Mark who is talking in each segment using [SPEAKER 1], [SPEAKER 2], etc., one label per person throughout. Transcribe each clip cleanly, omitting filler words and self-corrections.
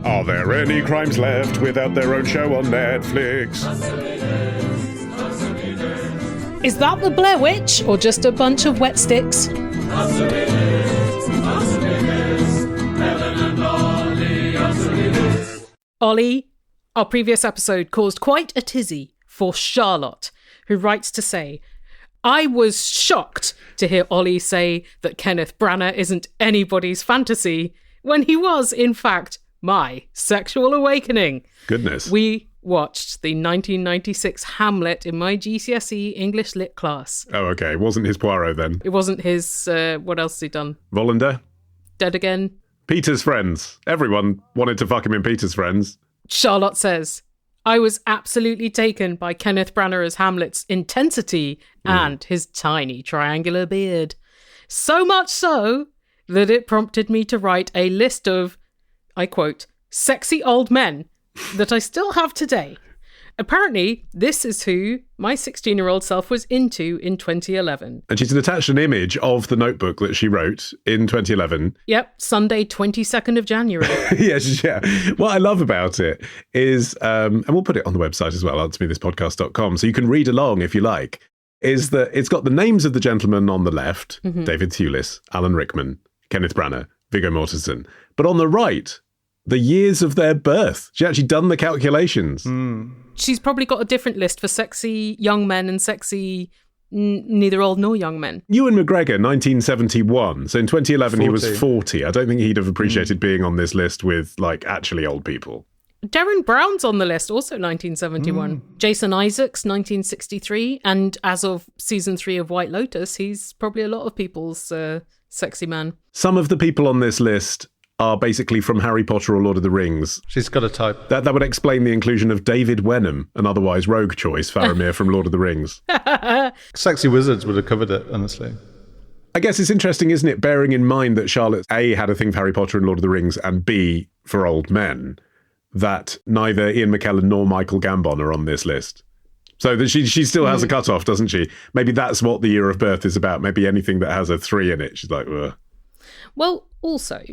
[SPEAKER 1] Are there any crimes left without their own show on Netflix?
[SPEAKER 2] Is that the Blair Witch or just a bunch of wet sticks? Ollie, our previous episode caused quite a tizzy for Charlotte, who writes to say, I was shocked to hear Ollie say that Kenneth Branagh isn't anybody's fantasy when he was, in fact, my sexual awakening.
[SPEAKER 1] Goodness.
[SPEAKER 2] We watched the 1996 Hamlet in my GCSE English Lit class.
[SPEAKER 1] Oh, okay. It wasn't his Poirot then.
[SPEAKER 2] It wasn't his, what else has he done?
[SPEAKER 1] Wallander?
[SPEAKER 2] Dead Again?
[SPEAKER 1] Peter's Friends. Everyone wanted to fuck him in Peter's Friends.
[SPEAKER 2] Charlotte says, I was absolutely taken by Kenneth Branagh as Hamlet's intensity and his tiny triangular beard. So much so that it prompted me to write a list of, I quote, sexy old men that I still have today. Apparently, this is who my 16-year-old self was into in 2011.
[SPEAKER 1] And she's attached an image of the notebook that she wrote in 2011.
[SPEAKER 2] Yep, Sunday, 22nd of January.
[SPEAKER 1] Yes, yeah. What I love about it is, and we'll put it on the website as well, answermethispodcast.com, so you can read along if you like, is that it's got the names of the gentlemen on the left, David Thewlis, Alan Rickman, Kenneth Branagh, Viggo Mortensen. But on the right, the years of their birth. She's actually done the calculations.
[SPEAKER 2] She's probably got a different list for sexy young men and sexy neither old nor young men.
[SPEAKER 1] Ewan McGregor, 1971. So in 2011,
[SPEAKER 3] 40.
[SPEAKER 1] he was 40. I don't think he'd have appreciated being on this list with, like, actually old people.
[SPEAKER 2] Darren Brown's on the list, also 1971. Jason Isaacs, 1963. And as of season 3 of White Lotus, he's probably a lot of people's sexy man.
[SPEAKER 1] Some of the people on this list are basically from Harry Potter or Lord of the Rings.
[SPEAKER 3] She's got a type.
[SPEAKER 1] That would explain the inclusion of David Wenham, an otherwise rogue choice, Faramir from Lord of the Rings.
[SPEAKER 3] Sexy Wizards would have covered it, honestly.
[SPEAKER 1] I guess it's interesting, isn't it, bearing in mind that Charlotte, A, had a thing for Harry Potter and Lord of the Rings, and B, for old men, that neither Ian McKellen nor Michael Gambon are on this list. So that she still has a cutoff, doesn't she? Maybe that's what the year of birth is about. Maybe anything that has a 3 in it, she's like, ugh.
[SPEAKER 2] Well, also,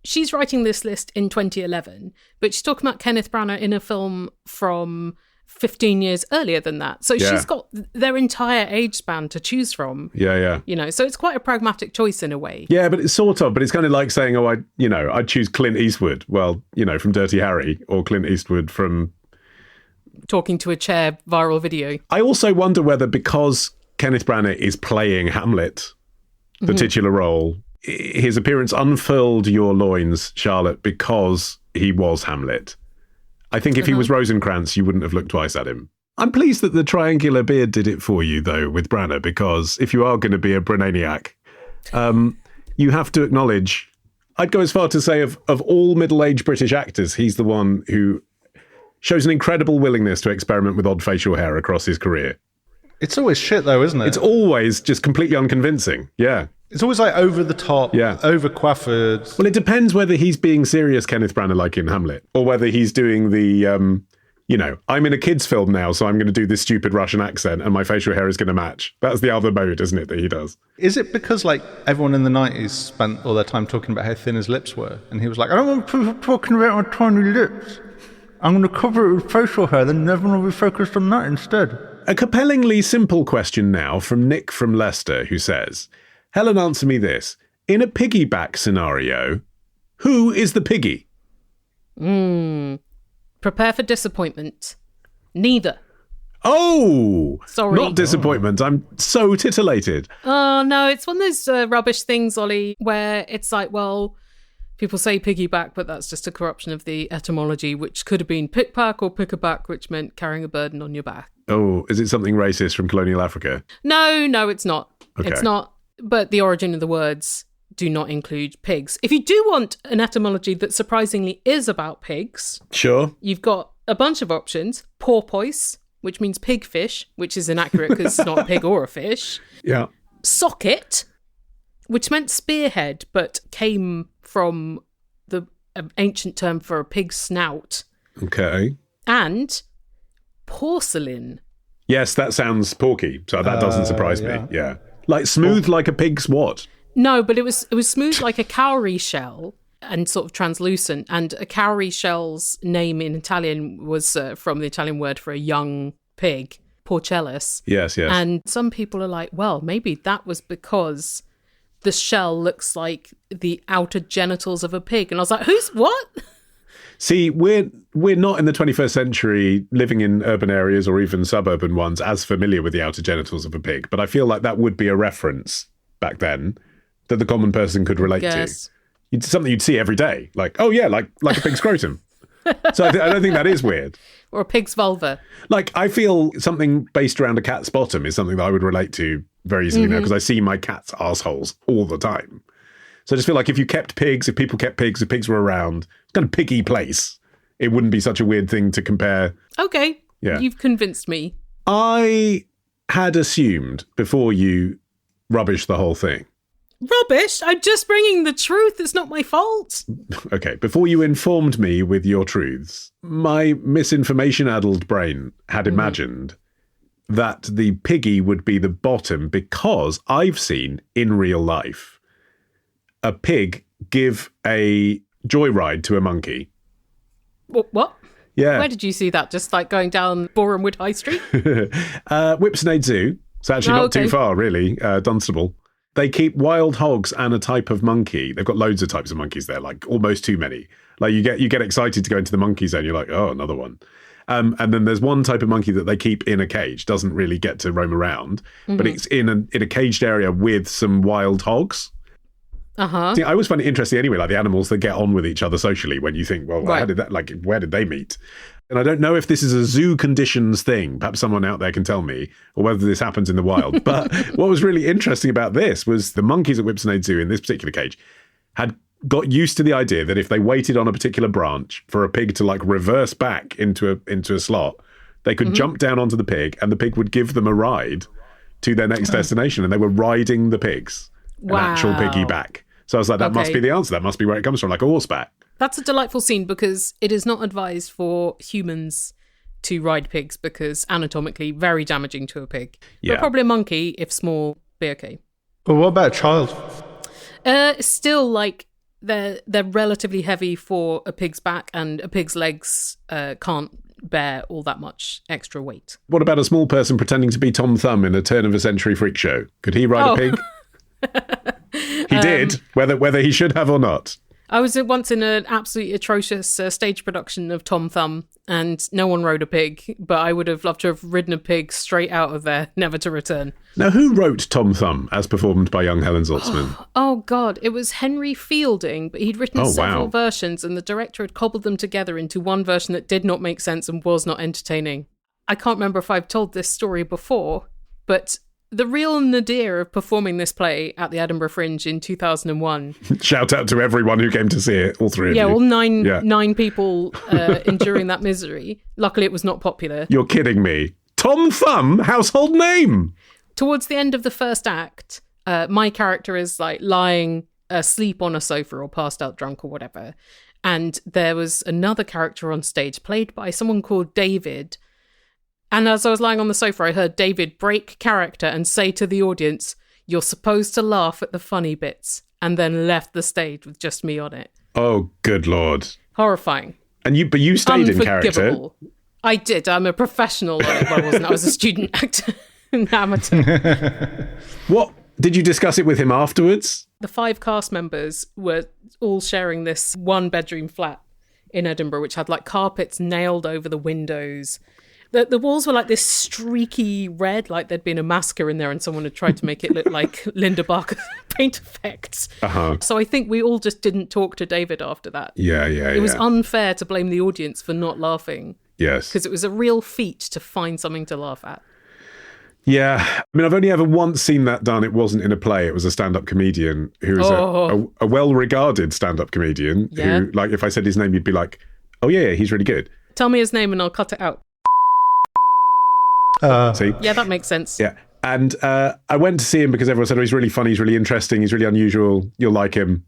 [SPEAKER 2] she's writing this list in 2011, but she's talking about Kenneth Branagh in a film from 15 years earlier than that. So she's got their entire age span to choose from.
[SPEAKER 1] Yeah.
[SPEAKER 2] You know, so it's quite a pragmatic choice in a way.
[SPEAKER 1] Yeah, but it's sort of, but it's kind of like saying, oh, I'd choose Clint Eastwood. Well, from Dirty Harry, or Clint Eastwood from
[SPEAKER 2] Talking to a Chair viral video. I
[SPEAKER 1] also wonder whether because Kenneth Branagh is playing Hamlet, the titular role, his appearance unfurled your loins, Charlotte, because he was Hamlet. I think if he was Rosencrantz, you wouldn't have looked twice at him. I'm pleased that the triangular beard did it for you, though, with Branagh, because if you are going to be a Brananiac, you have to acknowledge, I'd go as far to say of all middle-aged British actors, he's the one who shows an incredible willingness to experiment with odd facial hair across his career.
[SPEAKER 3] It's always shit, though, isn't it?
[SPEAKER 1] It's always just completely unconvincing. Yeah.
[SPEAKER 3] It's always like over the top, over coiffured.
[SPEAKER 1] Well, it depends whether he's being serious, Kenneth Branagh, like in Hamlet, or whether he's doing the, I'm in a kid's film now, so I'm going to do this stupid Russian accent and my facial hair is going to match. That's the other mode, isn't it, that he does?
[SPEAKER 3] Is it because, like, everyone in the 90s spent all their time talking about how thin his lips were? And he was like, I don't want people talking about my tiny lips. I'm going to cover it with facial hair, then everyone will be focused on that instead.
[SPEAKER 1] A compellingly simple question now from Nick from Leicester, who says, Helen, answer me this. In a piggyback scenario, who is the piggy?
[SPEAKER 2] Prepare for disappointment. Neither.
[SPEAKER 1] Oh!
[SPEAKER 2] Sorry.
[SPEAKER 1] Not disappointment. I'm so titillated.
[SPEAKER 2] Oh, no, it's one of those rubbish things, Ollie, where it's like, well, people say piggyback, but that's just a corruption of the etymology, which could have been pickpack or pickerback, which meant carrying a burden on your back.
[SPEAKER 1] Oh, is it something racist from colonial Africa?
[SPEAKER 2] No, it's not.
[SPEAKER 1] Okay.
[SPEAKER 2] It's not. But the origin of the words do not include pigs. If you do want an etymology that surprisingly is about pigs,
[SPEAKER 1] sure,
[SPEAKER 2] you've got a bunch of options. Porpoise, which means pigfish, which is inaccurate because it's not a pig or a fish.
[SPEAKER 1] Yeah.
[SPEAKER 2] Socket, which meant spearhead, but came from the ancient term for a pig's snout.
[SPEAKER 1] Okay.
[SPEAKER 2] And porcelain.
[SPEAKER 1] Yes, that sounds porky, so that doesn't surprise me. Yeah. Like smooth like a pig's what?
[SPEAKER 2] No, but it was smooth like a cowrie shell, and sort of translucent. And a cowrie shell's name in Italian was from the Italian word for a young pig, porcellus.
[SPEAKER 1] Yes.
[SPEAKER 2] And some people are like, well, maybe that was because the shell looks like the outer genitals of a pig. And I was like, what?
[SPEAKER 1] See, we're not in the 21st century living in urban areas or even suburban ones as familiar with the outer genitals of a pig. But I feel like that would be a reference back then that the common person could relate to. It's something you'd see every day. Like, oh yeah, like a pig's scrotum. So I don't think that is weird.
[SPEAKER 2] Or a pig's vulva.
[SPEAKER 1] Like, I feel something based around a cat's bottom is something that I would relate to very easily now, because I see my cat's assholes all the time. So I just feel like if you kept pigs, if people kept pigs, if pigs were around, it's kind of piggy place. It wouldn't be such a weird thing to compare.
[SPEAKER 2] Okay.
[SPEAKER 1] Yeah.
[SPEAKER 2] You've convinced me.
[SPEAKER 1] I had assumed before you rubbished the whole thing.
[SPEAKER 2] Rubbish? I'm just bringing the truth. It's not my fault.
[SPEAKER 1] Okay, before you informed me with your truths, my misinformation-addled brain had imagined that the piggy would be the bottom because I've seen in real life a pig give a joyride to a monkey.
[SPEAKER 2] What?
[SPEAKER 1] Yeah.
[SPEAKER 2] Where did you see that? Just like going down Borehamwood High Street?
[SPEAKER 1] Whipsnade Zoo. So actually not too far, really. Dunstable. They keep wild hogs and a type of monkey. They've got loads of types of monkeys there, like almost too many. Like you get excited to go into the monkey zone. You're like, oh, another one. And then there's one type of monkey that they keep in a cage, doesn't really get to roam around, but it's in a caged area with some wild hogs. See, I always find it interesting anyway, like the animals that get on with each other socially when you think, well, how did that, like, where did they meet? And I don't know if this is a zoo conditions thing. Perhaps someone out there can tell me, or whether this happens in the wild. But what was really interesting about this was the monkeys at Whipsnade Zoo in this particular cage had got used to the idea that if they waited on a particular branch for a pig to like reverse back into a slot, they could jump down onto the pig and the pig would give them a ride to their next destination. And they were riding the pigs, an actual piggyback. So I was like, that must be the answer. That must be where it comes from, like a horseback.
[SPEAKER 2] That's a delightful scene because it is not advised for humans to ride pigs because anatomically very damaging to a pig.
[SPEAKER 1] Yeah.
[SPEAKER 2] But probably a monkey, if small, be okay.
[SPEAKER 3] Well, what about a child?
[SPEAKER 2] Still, like, they're relatively heavy for a pig's back and a pig's legs can't bear all that much extra weight.
[SPEAKER 1] What about a small person pretending to be Tom Thumb in a turn-of-a-century freak show? Could he ride a pig? He did, whether he should have or not.
[SPEAKER 2] I was once in an absolutely atrocious stage production of Tom Thumb, and no one rode a pig, but I would have loved to have ridden a pig straight out of there, never to return.
[SPEAKER 1] Now, who wrote Tom Thumb as performed by young Helen Zaltzman?
[SPEAKER 2] Oh, God, it was Henry Fielding, but he'd written several versions, and the director had cobbled them together into one version that did not make sense and was not entertaining. I can't remember if I've told this story before, but the real nadir of performing this play at the Edinburgh Fringe in 2001.
[SPEAKER 1] Shout out to everyone who came to see it, all three of you.
[SPEAKER 2] Yeah, all nine people enduring that misery. Luckily, it was not popular.
[SPEAKER 1] You're kidding me. Tom Thumb, household name.
[SPEAKER 2] Towards the end of the first act, my character is like lying asleep on a sofa or passed out drunk or whatever. And there was another character on stage played by someone called David. And as I was lying on the sofa, I heard David break character and say to the audience, "You're supposed to laugh at the funny bits," and then left the stage with just me on it.
[SPEAKER 1] Oh, good Lord.
[SPEAKER 2] Horrifying.
[SPEAKER 1] But you stayed in character.
[SPEAKER 2] I did. I'm a professional on it. Well, I wasn't. I was a student actor. An amateur.
[SPEAKER 1] What? Did you discuss it with him afterwards?
[SPEAKER 2] The 5 cast members were all sharing this 1-bedroom flat in Edinburgh, which had like carpets nailed over the windows. The walls were like this streaky red, like there'd been a massacre in there and someone had tried to make it look like Linda Barker's paint effects. So I think we all just didn't talk to David after that. It was unfair to blame the audience for not laughing.
[SPEAKER 1] Yes.
[SPEAKER 2] Because it was a real feat to find something to laugh at.
[SPEAKER 1] Yeah. I mean, I've only ever once seen that done. It wasn't in a play. It was a stand-up comedian who is a well-regarded stand-up comedian who, like, if I said his name, you'd be like, oh, yeah, he's really good.
[SPEAKER 2] Tell me his name and I'll cut it out.
[SPEAKER 1] See?
[SPEAKER 2] Yeah, that makes sense.
[SPEAKER 1] Yeah. And I went to see him because everyone said, oh, he's really funny, he's really interesting, he's really unusual, you'll like him.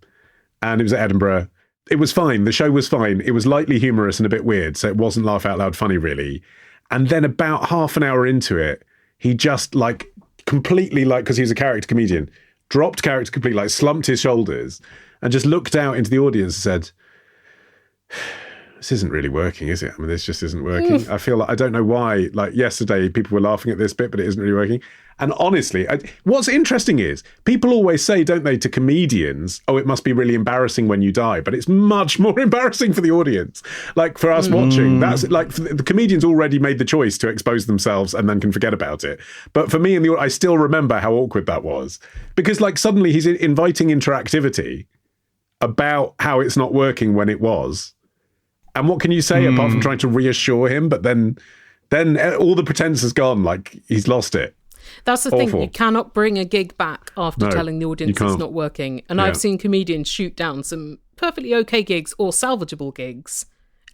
[SPEAKER 1] And it was at Edinburgh. It was fine. The show was fine. It was lightly humorous and a bit weird, so it wasn't laugh out loud funny, really. And then about half an hour into it, he just, like, completely, like, because he was a character comedian, dropped character completely, like, slumped his shoulders and just looked out into the audience and said, this isn't really working, is it? I mean, this just isn't working. I feel like, I don't know why, like yesterday people were laughing at this bit, but it isn't really working. And honestly, what's interesting is people always say, don't they, to comedians, oh, it must be really embarrassing when you die, but it's much more embarrassing for the audience. Like for us watching, that's like the comedians already made the choice to expose themselves and then can forget about it. But for me, I still remember how awkward that was, because like suddenly he's inviting interactivity about how it's not working when it was. And what can you say apart from trying to reassure him? But then all the pretense is gone. Like he's lost it.
[SPEAKER 2] That's the thing. You cannot bring a gig back after telling the audience it's not working. And I've seen comedians shoot down some perfectly okay gigs or salvageable gigs,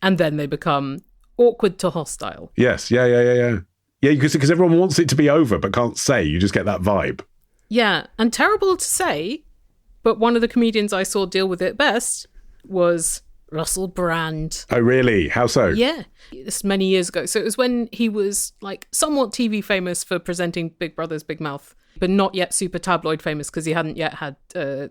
[SPEAKER 2] and then they become awkward to hostile.
[SPEAKER 1] Yes. Yeah, because everyone wants it to be over but can't say. You just get that vibe. Yeah.
[SPEAKER 2] And terrible to say, but one of the comedians I saw deal with it best was Russell Brand.
[SPEAKER 1] Oh, really? How so?
[SPEAKER 2] Yeah. This many years ago. So it was when he was like somewhat TV famous for presenting Big Brother's Big Mouth, but not yet super tabloid famous because he hadn't yet had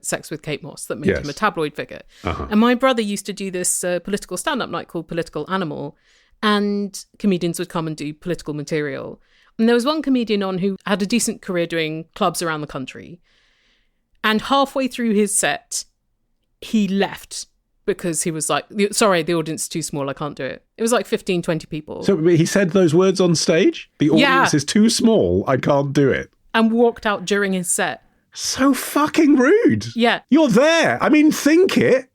[SPEAKER 2] sex with Kate Moss that made him a tabloid figure. And my brother used to do this political stand-up night called Political Animal, and comedians would come and do political material. And there was one comedian on who had a decent career doing clubs around the country. And halfway through his set, he left because he was like, sorry, the audience is too small, I can't do it. It was like 15, 20 people.
[SPEAKER 1] So he said those words on stage? The audience is too small, I can't do it.
[SPEAKER 2] And walked out during his set.
[SPEAKER 1] So fucking rude.
[SPEAKER 2] Yeah.
[SPEAKER 1] You're there. I mean, think it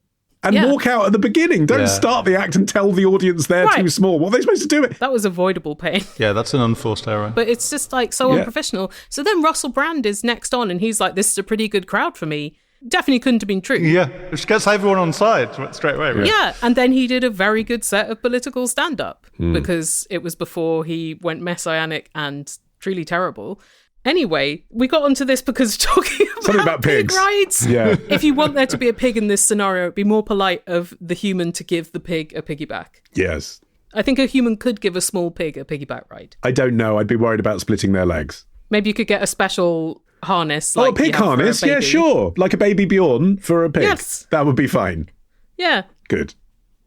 [SPEAKER 1] and walk out at the beginning. Don't start the act and tell the audience they're too small. What are they supposed to do it?
[SPEAKER 2] That was avoidable pain.
[SPEAKER 3] Yeah, that's an unforced error.
[SPEAKER 2] But it's just like so unprofessional. So then Russell Brand is next on and he's like, this is a pretty good crowd for me. Definitely couldn't have been true.
[SPEAKER 3] Yeah, which gets everyone on side straight away, right?
[SPEAKER 2] Yeah, and then he did a very good set of political stand-up because it was before he went messianic and truly terrible. Anyway, we got onto this because talking about pig rides.
[SPEAKER 1] Yeah.
[SPEAKER 2] If you want there to be a pig in this scenario, it'd be more polite of the human to give the pig a piggyback.
[SPEAKER 1] Yes.
[SPEAKER 2] I think a human could give a small pig a piggyback ride.
[SPEAKER 1] I don't know. I'd be worried about splitting their legs.
[SPEAKER 2] Maybe you could get a special harness. Like
[SPEAKER 1] a pig harness? Yeah, sure. Like a baby Bjorn for a pig. Yes. That would be fine.
[SPEAKER 2] Yeah.
[SPEAKER 1] Good.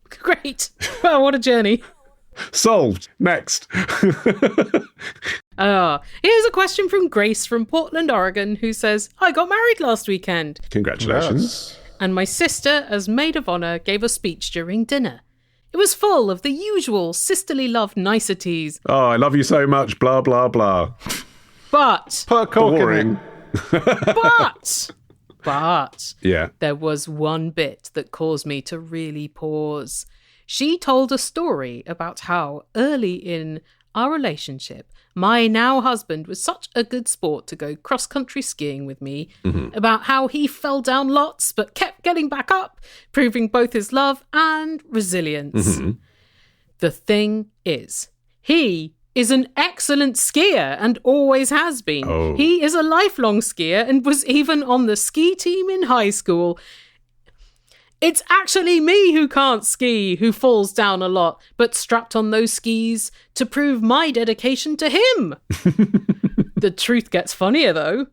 [SPEAKER 2] Great. Well, what a journey.
[SPEAKER 1] Solved. Next.
[SPEAKER 2] Here's a question from Grace from Portland, Oregon, who says, I got married last weekend.
[SPEAKER 1] Congratulations.
[SPEAKER 3] Yes.
[SPEAKER 2] And my sister, as maid of honour, gave a speech during dinner. It was full of the usual sisterly love niceties.
[SPEAKER 1] Oh, I love you so much, blah, blah, blah.
[SPEAKER 2] But
[SPEAKER 3] put a cork in
[SPEAKER 2] it. But
[SPEAKER 1] yeah,
[SPEAKER 2] there was one bit that caused me to really pause. She told a story about how early in our relationship, my now husband was such a good sport to go cross-country skiing with me, about how he fell down lots but kept getting back up, proving both his love and resilience. The thing is, he is an excellent skier and always has been.
[SPEAKER 1] Oh.
[SPEAKER 2] He is a lifelong skier and was even on the ski team in high school. It's actually me who can't ski, who falls down a lot, but strapped on those skis to prove my dedication to him. The truth gets funnier, though.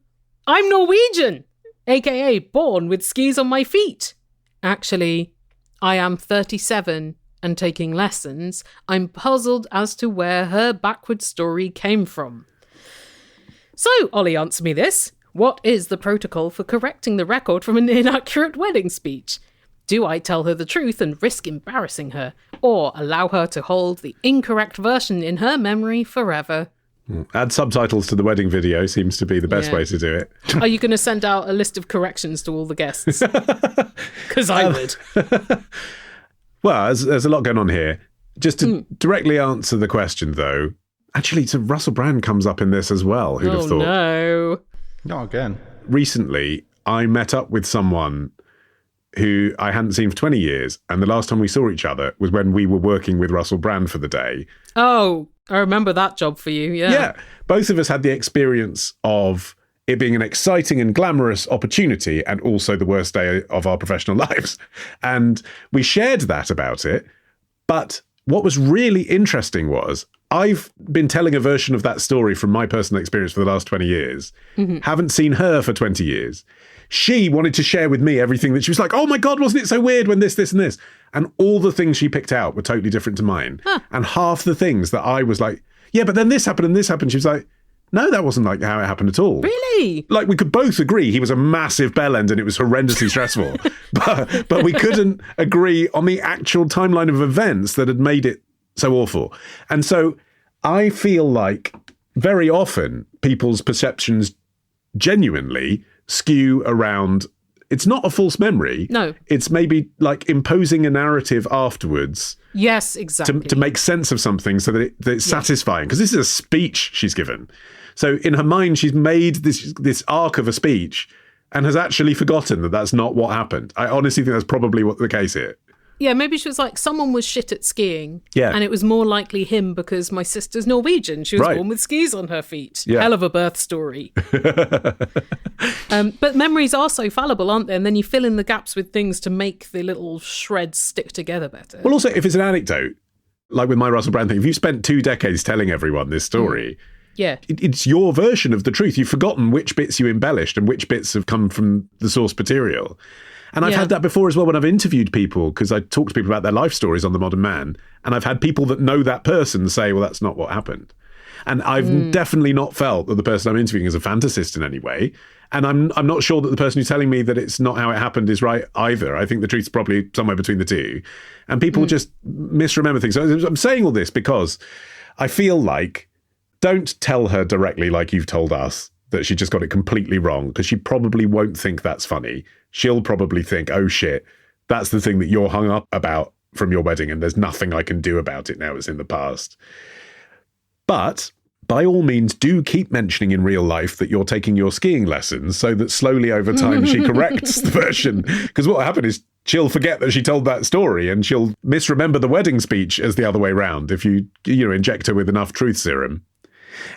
[SPEAKER 2] I'm Norwegian, aka born with skis on my feet. Actually, I am 37 and taking lessons. I'm puzzled as to where her backward story came from. So, Ollie, answer me this. What is the protocol for correcting the record from an inaccurate wedding speech? Do I tell her the truth and risk embarrassing her, or allow her to hold the incorrect version in her memory forever?
[SPEAKER 1] Add subtitles to the wedding video seems to be the best way to do it.
[SPEAKER 2] Are you going to send out a list of corrections to all the guests? Because I would.
[SPEAKER 1] Well, there's a lot going on here. Just to directly answer the question, though, actually, so Russell Brand comes up in this as well. Who'd have thought?
[SPEAKER 2] No.
[SPEAKER 3] Not again.
[SPEAKER 1] Recently, I met up with someone who I hadn't seen for 20 years. And the last time we saw each other was when we were working with Russell Brand for the day.
[SPEAKER 2] Oh, I remember that job for you, yeah.
[SPEAKER 1] Yeah. Both of us had the experience of it being an exciting and glamorous opportunity and also the worst day of our professional lives. And we shared that about it. But what was really interesting was I've been telling a version of that story from my personal experience for the last 20 years, haven't seen her for 20 years. she wanted to share with me everything that she was like, oh my God, wasn't it so weird when this, and this? And all the things she picked out were totally different to mine. Huh. And half the things that I was like, yeah, but then this happened and this happened. She was like, no, that wasn't like how it happened at all.
[SPEAKER 2] Really?
[SPEAKER 1] Like, we could both agree he was a massive bellend and it was horrendously stressful. but we couldn't agree on the actual timeline of events that had made it so awful. And so I feel like very often people's perceptions genuinely skew around, it's not a false memory.
[SPEAKER 2] No.
[SPEAKER 1] It's maybe like imposing a narrative afterwards.
[SPEAKER 2] Yes, exactly.
[SPEAKER 1] To make sense of something so that it's satisfying. Because this is a speech she's given. So in her mind, she's made this arc of a speech and has actually forgotten that that's not what happened. I honestly think that's probably what the case here.
[SPEAKER 2] Yeah, maybe she was like, someone was shit at skiing.
[SPEAKER 1] Yeah.
[SPEAKER 2] And it was more likely him because my sister's Norwegian. She was born with skis on her feet. Yeah. Hell of a birth story. But memories are so fallible, aren't they? And then you fill in the gaps with things to make the little shreds stick together better.
[SPEAKER 1] Well, also, if it's an anecdote, like with my Russell Brand thing, if you've spent 2 decades telling everyone this story...
[SPEAKER 2] Yeah.
[SPEAKER 1] It's your version of the truth. You've forgotten which bits you embellished and which bits have come from the source material. And I've had that before as well when I've interviewed people, because I talk to people about their life stories on The Modern Man. And I've had people that know that person say, well, that's not what happened. And I've definitely not felt that the person I'm interviewing is a fantasist in any way. And I'm not sure that the person who's telling me that it's not how it happened is right either. I think the truth's probably somewhere between the two. And people just misremember things. So I'm saying all this because I feel like, don't tell her directly like you've told us that she just got it completely wrong, because she probably won't think that's funny. She'll probably think, oh shit, that's the thing that you're hung up about from your wedding and there's nothing I can do about it now, it's in the past. But by all means, do keep mentioning in real life that you're taking your skiing lessons so that slowly over time she corrects the version. Because what will happen is she'll forget that she told that story and she'll misremember the wedding speech as the other way round if you inject her with enough truth serum.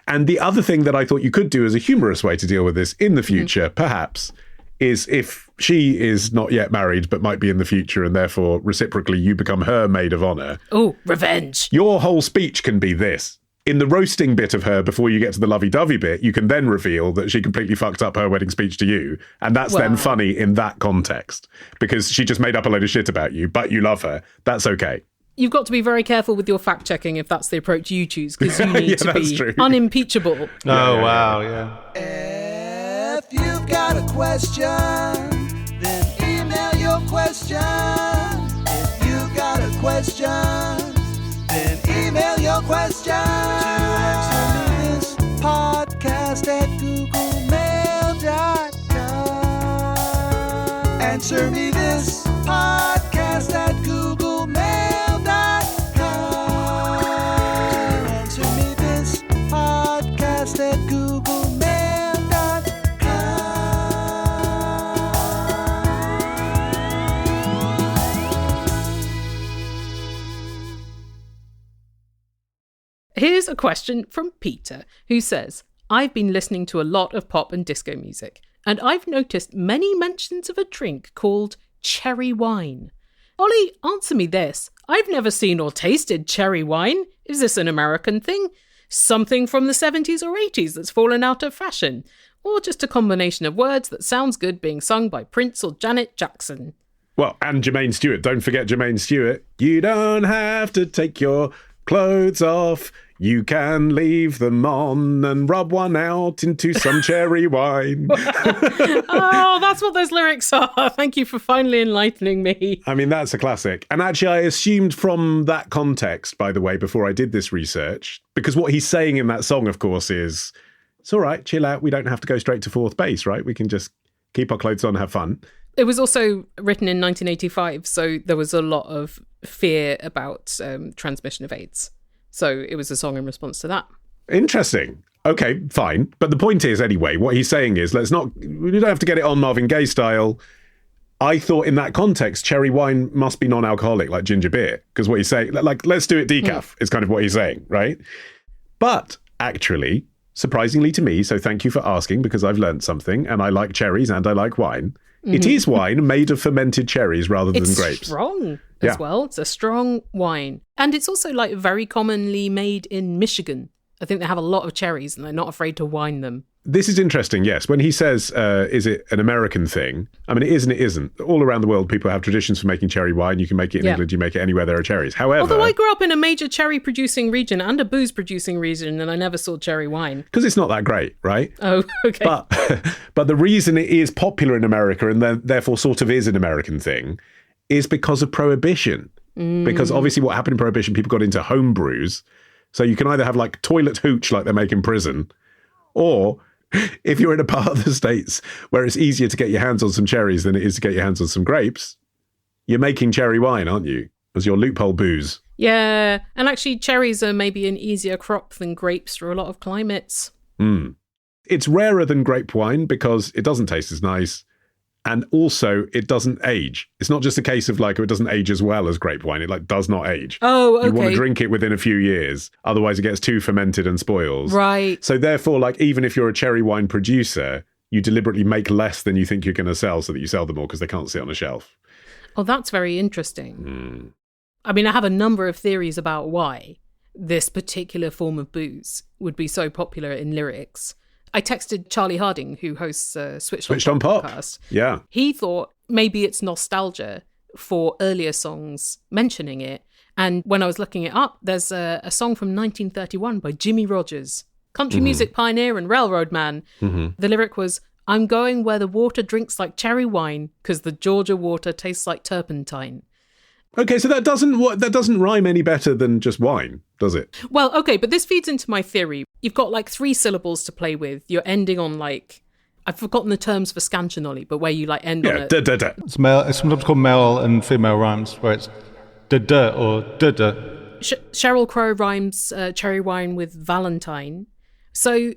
[SPEAKER 1] And the other thing that I thought you could do as a humorous way to deal with this in the future, perhaps, is if she is not yet married but might be in the future and therefore reciprocally you become her maid of honour.
[SPEAKER 2] Oh, revenge.
[SPEAKER 1] Your whole speech can be this. In the roasting bit of her before you get to the lovey-dovey bit, you can then reveal that she completely fucked up her wedding speech to you. And that's then funny in that context because she just made up a load of shit about you, but you love her. That's okay.
[SPEAKER 2] You've got to be very careful with your fact-checking if that's the approach you choose, because you need to be unimpeachable.
[SPEAKER 3] Wow, yeah.
[SPEAKER 4] If you've got a question, then email your question. If you've got a question, then email your question to answer me this podcast at googlemail.com. Answer me this podcast at googlemail.com. Answer me this podcast at
[SPEAKER 2] Here's a question from Peter, who says, I've been listening to a lot of pop and disco music, and I've noticed many mentions of a drink called cherry wine. Ollie, answer me this. I've never seen or tasted cherry wine. Is this an American thing? Something from the 70s or 80s that's fallen out of fashion? Or just a combination of words that sounds good being sung by Prince or Janet Jackson?
[SPEAKER 1] Well, and Jermaine Stewart. Don't forget Jermaine Stewart. You don't have to take your clothes off. You can leave them on and rub one out into some cherry wine.
[SPEAKER 2] Oh, that's what those lyrics are. Thank you for finally enlightening me.
[SPEAKER 1] I mean, that's a classic. And actually, I assumed from that context, by the way, before I did this research, because what he's saying in that song, of course, is, it's all right, chill out. We don't have to go straight to fourth base, right? We can just keep our clothes on, have fun.
[SPEAKER 2] It was also written in 1985, so there was a lot of fear about transmission of AIDS. So it was a song in response to that.
[SPEAKER 1] Interesting. Okay, fine. But the point is, anyway, what he's saying is, we don't have to get it on Marvin Gaye style. I thought in that context, cherry wine must be non-alcoholic, like ginger beer. Because what he's saying, like, let's do it decaf, is kind of what he's saying, right? But actually, surprisingly to me, so thank you for asking, because I've learned something, and I like cherries and I like wine. Mm-hmm. It is wine made of fermented cherries rather than grapes.
[SPEAKER 2] It's strong as well. It's a strong wine. And it's also like very commonly made in Michigan. I think they have a lot of cherries and they're not afraid to wine them.
[SPEAKER 1] this is interesting, yes. When he says, is it an American thing? I mean, it is and it isn't. All around the world, people have traditions for making cherry wine. You can make it in England, you make it anywhere there are cherries. However...
[SPEAKER 2] Although I grew up in a major cherry-producing region and a booze-producing region, and I never saw cherry wine.
[SPEAKER 1] Because it's not that great, right?
[SPEAKER 2] Oh, okay.
[SPEAKER 1] But the reason it is popular in America, and therefore sort of is an American thing, is because of Prohibition. Because obviously what happened in Prohibition, people got into home brews. So you can either have like toilet hooch like they make in prison, or if you're in a part of the States where it's easier to get your hands on some cherries than it is to get your hands on some grapes, you're making cherry wine, aren't you? As your loophole booze.
[SPEAKER 2] Yeah, and actually cherries are maybe an easier crop than grapes for a lot of climates.
[SPEAKER 1] It's rarer than grape wine because it doesn't taste as nice. And also, it doesn't age. It's not just a case of like, it doesn't age as well as grape wine. It like does not age.
[SPEAKER 2] Oh, okay.
[SPEAKER 1] You want to drink it within a few years. Otherwise, it gets too fermented and spoils.
[SPEAKER 2] Right.
[SPEAKER 1] So therefore, like, even if you're a cherry wine producer, you deliberately make less than you think you're going to sell so that you sell them all because they can't sit on a shelf.
[SPEAKER 2] Oh, that's very interesting. I mean, I have a number of theories about why this particular form of booze would be so popular in lyrics. I texted Charlie Harding, who hosts Switched On podcast.
[SPEAKER 1] Yeah.
[SPEAKER 2] He thought maybe it's nostalgia for earlier songs mentioning it. And when I was looking it up, there's a song from 1931 by Jimmy Rogers, country music pioneer and railroad man. The lyric was, "I'm going where the water drinks like cherry wine, 'cause the Georgia water tastes like turpentine."
[SPEAKER 1] Okay, so that doesn't rhyme any better than just wine, does it?
[SPEAKER 2] Well, okay, but this feeds into my theory. You've got like 3 syllables to play with. You're ending on like, I've forgotten the terms for scantionally, but where you like end on it.
[SPEAKER 1] Da, da, da.
[SPEAKER 3] It's sometimes called male and female rhymes, where it's da-da or da-da.
[SPEAKER 2] Sheryl Crow rhymes cherry wine with Valentine. So...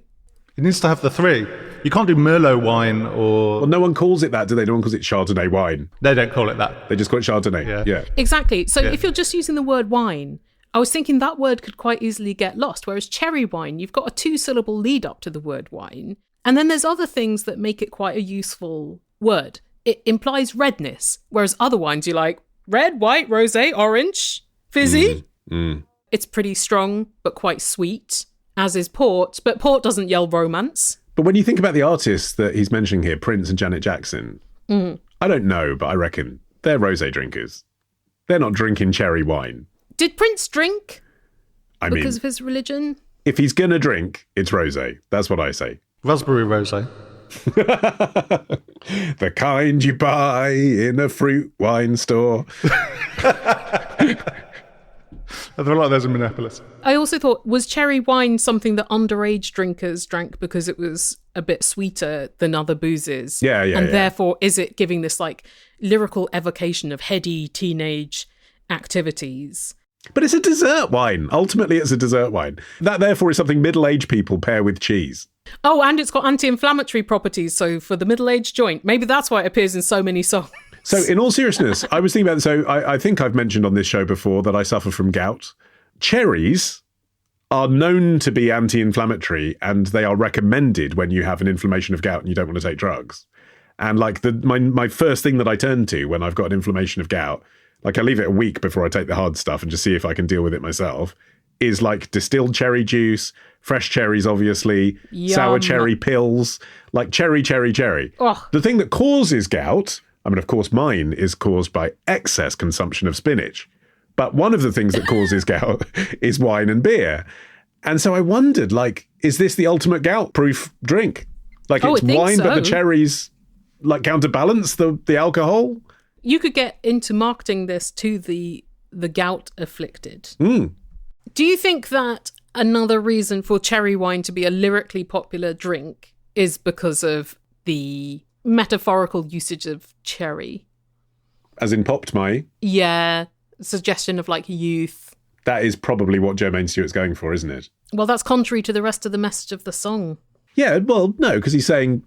[SPEAKER 3] It needs to have the 3. You can't do Merlot wine or...
[SPEAKER 1] Well, no one calls it that, do they? No one calls it Chardonnay wine.
[SPEAKER 3] They don't call it that.
[SPEAKER 1] They just call it Chardonnay. Yeah.
[SPEAKER 2] Exactly. So if you're just using the word wine, I was thinking that word could quite easily get lost, whereas cherry wine, you've got a 2-syllable lead up to the word wine. And then there's other things that make it quite a useful word. It implies redness, whereas other wines you're like, red, white, rosé, orange, fizzy. It's pretty strong, but quite sweet, as is port. But port doesn't yell romance.
[SPEAKER 1] But when you think about the artists that he's mentioning here, Prince and Janet Jackson, I don't know, but I reckon they're rosé drinkers. They're not drinking cherry wine.
[SPEAKER 2] Did Prince drink?
[SPEAKER 1] I mean,
[SPEAKER 2] because of his religion?
[SPEAKER 1] If he's going to drink, it's rosé. That's what I say.
[SPEAKER 3] Raspberry rosé.
[SPEAKER 1] The kind you buy in a fruit wine store.
[SPEAKER 3] I feel like there's a Minneapolis.
[SPEAKER 2] I also thought, was cherry wine something that underage drinkers drank because it was a bit sweeter than other boozes?
[SPEAKER 1] Yeah.
[SPEAKER 2] And therefore, is it giving this like lyrical evocation of heady teenage activities?
[SPEAKER 1] But it's a dessert wine. Ultimately, it's a dessert wine. That, therefore, is something middle-aged people pair with cheese.
[SPEAKER 2] Oh, and it's got anti-inflammatory properties. So for the middle-aged joint, maybe that's why it appears in so many songs.
[SPEAKER 1] So in all seriousness, I was thinking about this. So I think I've mentioned on this show before that I suffer from gout. Cherries are known to be anti-inflammatory, and they are recommended when you have an inflammation of gout and you don't want to take drugs. And like my first thing that I turn to when I've got an inflammation of gout, like I leave it a week before I take the hard stuff and just see if I can deal with it myself, is like distilled cherry juice, fresh cherries, obviously, sour cherry pills, like cherry.
[SPEAKER 2] Oh.
[SPEAKER 1] The thing that causes gout, I mean, of course, mine is caused by excess consumption of spinach. But one of the things that causes gout is wine and beer. And so I wondered, like, is this the ultimate gout-proof drink? Like, it's wine, but the cherries, like, counterbalance the alcohol?
[SPEAKER 2] You could get into marketing this to the gout-afflicted. Do you think that another reason for cherry wine to be a lyrically popular drink is because of the metaphorical usage of cherry?
[SPEAKER 1] As in popped my?
[SPEAKER 2] Yeah, suggestion of like youth.
[SPEAKER 1] That is probably what Jermaine Stewart's going for, isn't it?
[SPEAKER 2] Well, that's contrary to the rest of the message of the song.
[SPEAKER 1] Yeah, well, no, because he's saying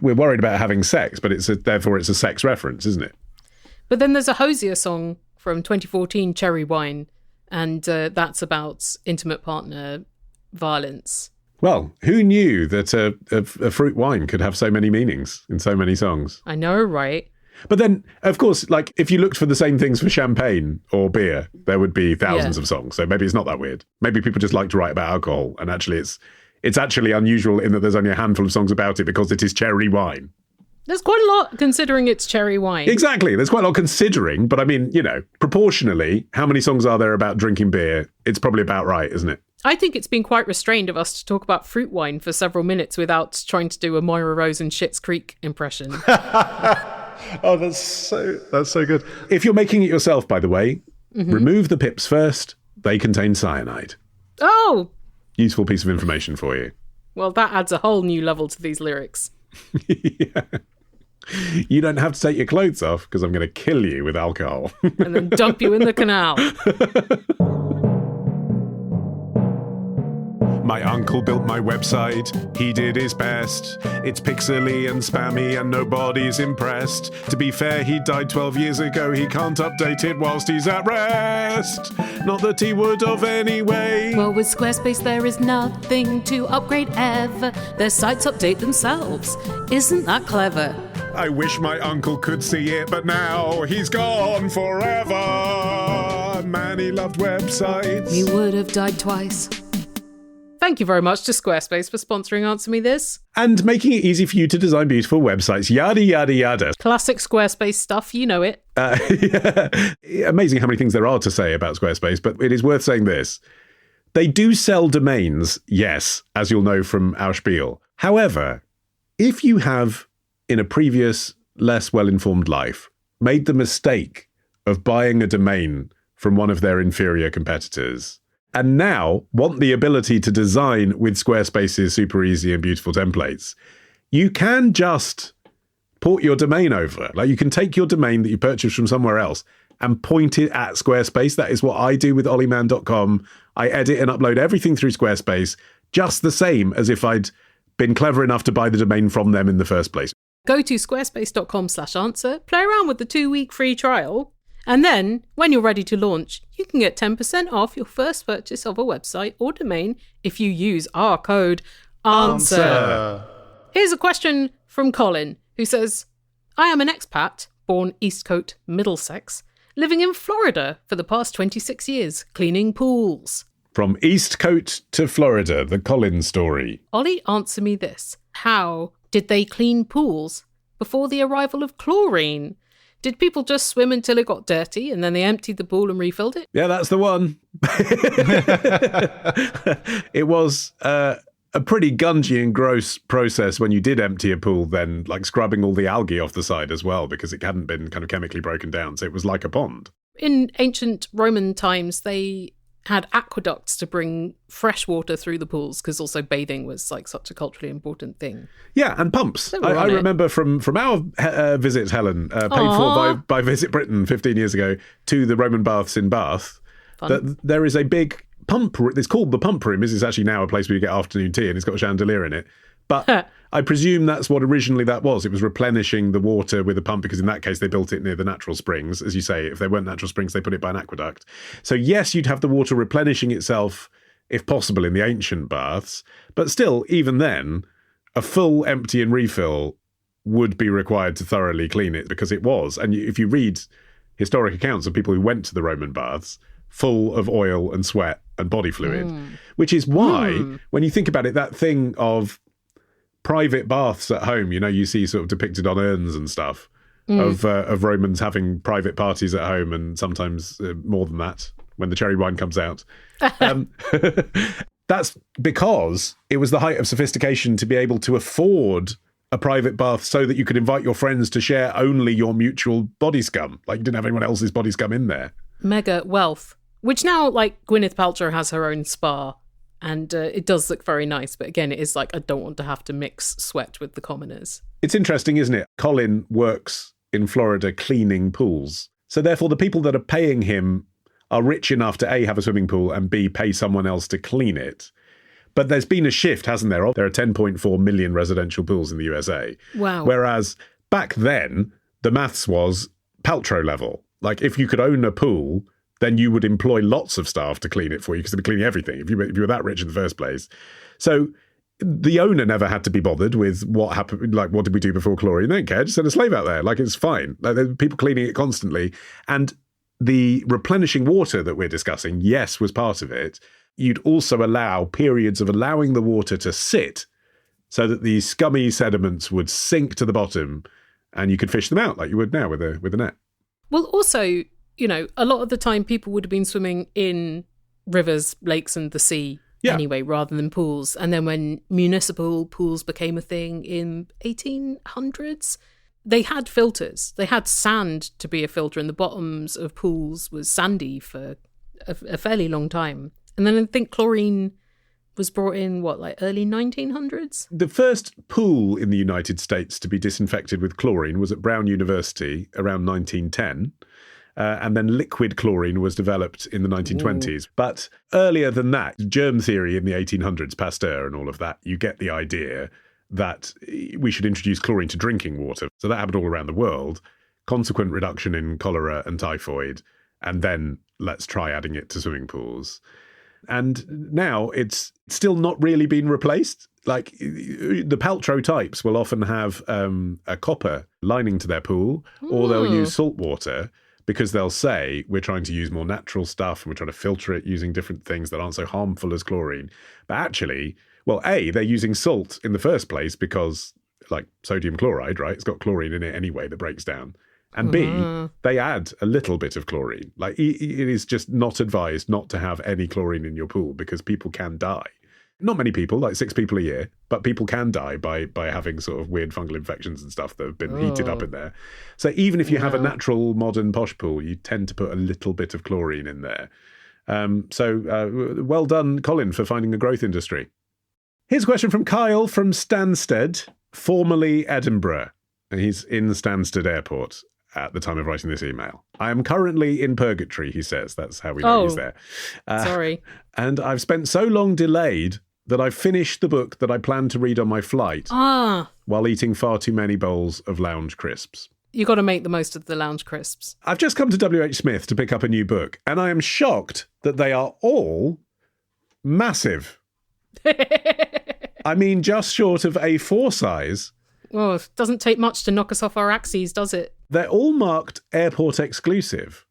[SPEAKER 1] we're worried about having sex, but therefore it's a sex reference, isn't it?
[SPEAKER 2] But then there's a Hosier song from 2014, Cherry Wine, and that's about intimate partner violence.
[SPEAKER 1] Well, who knew that a fruit wine could have so many meanings in so many songs?
[SPEAKER 2] I know, right?
[SPEAKER 1] But then, of course, like if you looked for the same things for champagne or beer, there would be thousands of songs. So maybe it's not that weird. Maybe people just like to write about alcohol, and actually It's actually unusual in that there's only a handful of songs about it because it is cherry wine.
[SPEAKER 2] There's quite a lot considering it's cherry wine.
[SPEAKER 1] Exactly. There's quite a lot considering, but I mean, proportionally, how many songs are there about drinking beer? It's probably about right, isn't it?
[SPEAKER 2] I think it's been quite restrained of us to talk about fruit wine for several minutes without trying to do a Moira Rose and Schitt's Creek impression.
[SPEAKER 3] Oh, that's so good.
[SPEAKER 1] If you're making it yourself, by the way, remove the pips first. They contain cyanide.
[SPEAKER 2] Oh!
[SPEAKER 1] Useful piece of information for you.
[SPEAKER 2] Well, that adds a whole new level to these lyrics.
[SPEAKER 1] Yeah. You don't have to take your clothes off because I'm going to kill you with alcohol.
[SPEAKER 2] And then dump you in the canal.
[SPEAKER 1] My uncle built my website, he did his best. It's pixely and spammy and nobody's impressed. To be fair, he died 12 years ago, he can't update it whilst he's at rest. Not that he would have anyway.
[SPEAKER 2] Well, with Squarespace there is nothing to upgrade ever. Their sites update themselves. Isn't that clever?
[SPEAKER 1] I wish my uncle could see it, but now he's gone forever. Man, he loved websites.
[SPEAKER 2] He would have died twice. Thank you very much to Squarespace for sponsoring Answer Me This.
[SPEAKER 1] And making it easy for you to design beautiful websites, yada, yada, yada.
[SPEAKER 2] Classic Squarespace stuff, you know it.
[SPEAKER 1] Yeah. Amazing how many things there are to say about Squarespace, but it is worth saying this. They do sell domains, yes, as you'll know from our spiel. However, if you have, in a previous, less well-informed life, made the mistake of buying a domain from one of their inferior competitors, and now want the ability to design with Squarespace's super easy and beautiful templates, you can just port your domain over. Like, you can take your domain that you purchased from somewhere else and point it at Squarespace. That is what I do with ollieman.com. I edit and upload everything through Squarespace, just the same as if I'd been clever enough to buy the domain from them in the first place.
[SPEAKER 2] Go to squarespace.com/answer, play around with the 2-week free trial, and then, when you're ready to launch, you can get 10% off your first purchase of a website or domain if you use our code ANSWER. Here's a question from Colin, who says, I am an expat, born Eastcote, Middlesex, living in Florida for the past 26 years, cleaning pools.
[SPEAKER 1] From Eastcote to Florida, the Colin story.
[SPEAKER 2] Ollie, answer me this. How did they clean pools before the arrival of chlorine? Did people just swim until it got dirty and then they emptied the pool and refilled it?
[SPEAKER 1] Yeah, that's the one. It was a pretty gungy and gross process when you did empty a pool, then, like scrubbing all the algae off the side as well, because it hadn't been kind of chemically broken down. So it was like a pond.
[SPEAKER 2] In ancient Roman times, they had aqueducts to bring fresh water through the pools, because also bathing was like such a culturally important thing.
[SPEAKER 1] Yeah, and pumps. I remember from our visit, Helen, paid for by Visit Britain 15 years ago, to the Roman baths in Bath, that there is a big pump. It's called the pump room. It's actually now a place where you get afternoon tea, and it's got a chandelier in it. But I presume that's what originally that was. It was replenishing the water with a pump, because in that case they built it near the natural springs. As you say, if they weren't natural springs, they put it by an aqueduct. So yes, you'd have the water replenishing itself, if possible, in the ancient baths. But still, even then, a full empty and refill would be required to thoroughly clean it, because it was. And if you read historic accounts of people who went to the Roman baths, full of oil and sweat and body fluid, which is why, when you think about it, that thing of private baths at home, you see sort of depicted on urns and stuff of Romans having private parties at home, and sometimes more than that when the cherry wine comes out. That's because it was the height of sophistication to be able to afford a private bath so that you could invite your friends to share only your mutual body scum. Like, you didn't have anyone else's body scum in there.
[SPEAKER 2] Mega wealth, which now, like, Gwyneth Paltrow has her own spa. And it does look very nice. But again, it is like, I don't want to have to mix sweat with the commoners.
[SPEAKER 1] It's interesting, isn't it? Colin works in Florida cleaning pools. So therefore, the people that are paying him are rich enough to A, have a swimming pool, and B, pay someone else to clean it. But there's been a shift, hasn't there? There are 10.4 million residential pools in the USA.
[SPEAKER 2] Wow.
[SPEAKER 1] Whereas back then, the maths was Paltrow level. Like, if you could own a pool, then you would employ lots of staff to clean it for you, because they'd be cleaning everything if you were that rich in the first place. So the owner never had to be bothered with what happened, like, what did we do before chlorine? They don't care, just send a slave out there. Like, it's fine. Like, there are people cleaning it constantly. And the replenishing water that we're discussing, yes, was part of it. you'd also allow periods of allowing the water to sit so that these scummy sediments would sink to the bottom and you could fish them out like you would now with a net.
[SPEAKER 2] Well, also, a lot of the time people would have been swimming in rivers, lakes and the sea anyway, rather than pools. And then when municipal pools became a thing in 1800s, they had filters. They had sand to be a filter, and the bottoms of pools was sandy for a fairly long time. And then I think chlorine was brought in, early 1900s?
[SPEAKER 1] The first pool in the United States to be disinfected with chlorine was at Brown University around 1910. And then liquid chlorine was developed in the 1920s. Ooh. But earlier than that, germ theory in the 1800s, Pasteur and all of that, you get the idea that we should introduce chlorine to drinking water. So that happened all around the world. Consequent reduction in cholera and typhoid. And then let's try adding it to swimming pools. And now it's still not really been replaced. Like the Paltrow types will often have a copper lining to their pool, or they'll use salt water because they'll say we're trying to use more natural stuff and we're trying to filter it using different things that aren't so harmful as chlorine. But actually, well, A, they're using salt in the first place because, like sodium chloride, right? It's got chlorine in it anyway that breaks down. And B, they add a little bit of chlorine. Like, it is just not advised not to have any chlorine in your pool because people can die. Not many people, like 6 people a year, but people can die by having sort of weird fungal infections and stuff that have been heated up in there. So even if you have a natural, modern, posh pool, you tend to put a little bit of chlorine in there. Well done, Colin, for finding the growth industry. Here's a question from Kyle from Stansted, formerly Edinburgh. He's in Stansted Airport at the time of writing this email. I am currently in purgatory, he says. That's how we know he's there.
[SPEAKER 2] Sorry.
[SPEAKER 1] And I've spent so long delayed that I've finished the book that I planned to read on my flight while eating far too many bowls of lounge crisps.
[SPEAKER 2] You got to make the most of the lounge crisps.
[SPEAKER 1] I've just come to W.H. Smith to pick up a new book, and I am shocked that they are all massive. I mean, just short of A4 size.
[SPEAKER 2] Oh, it doesn't take much to knock us off our axes, does it?
[SPEAKER 1] They're all marked airport exclusive,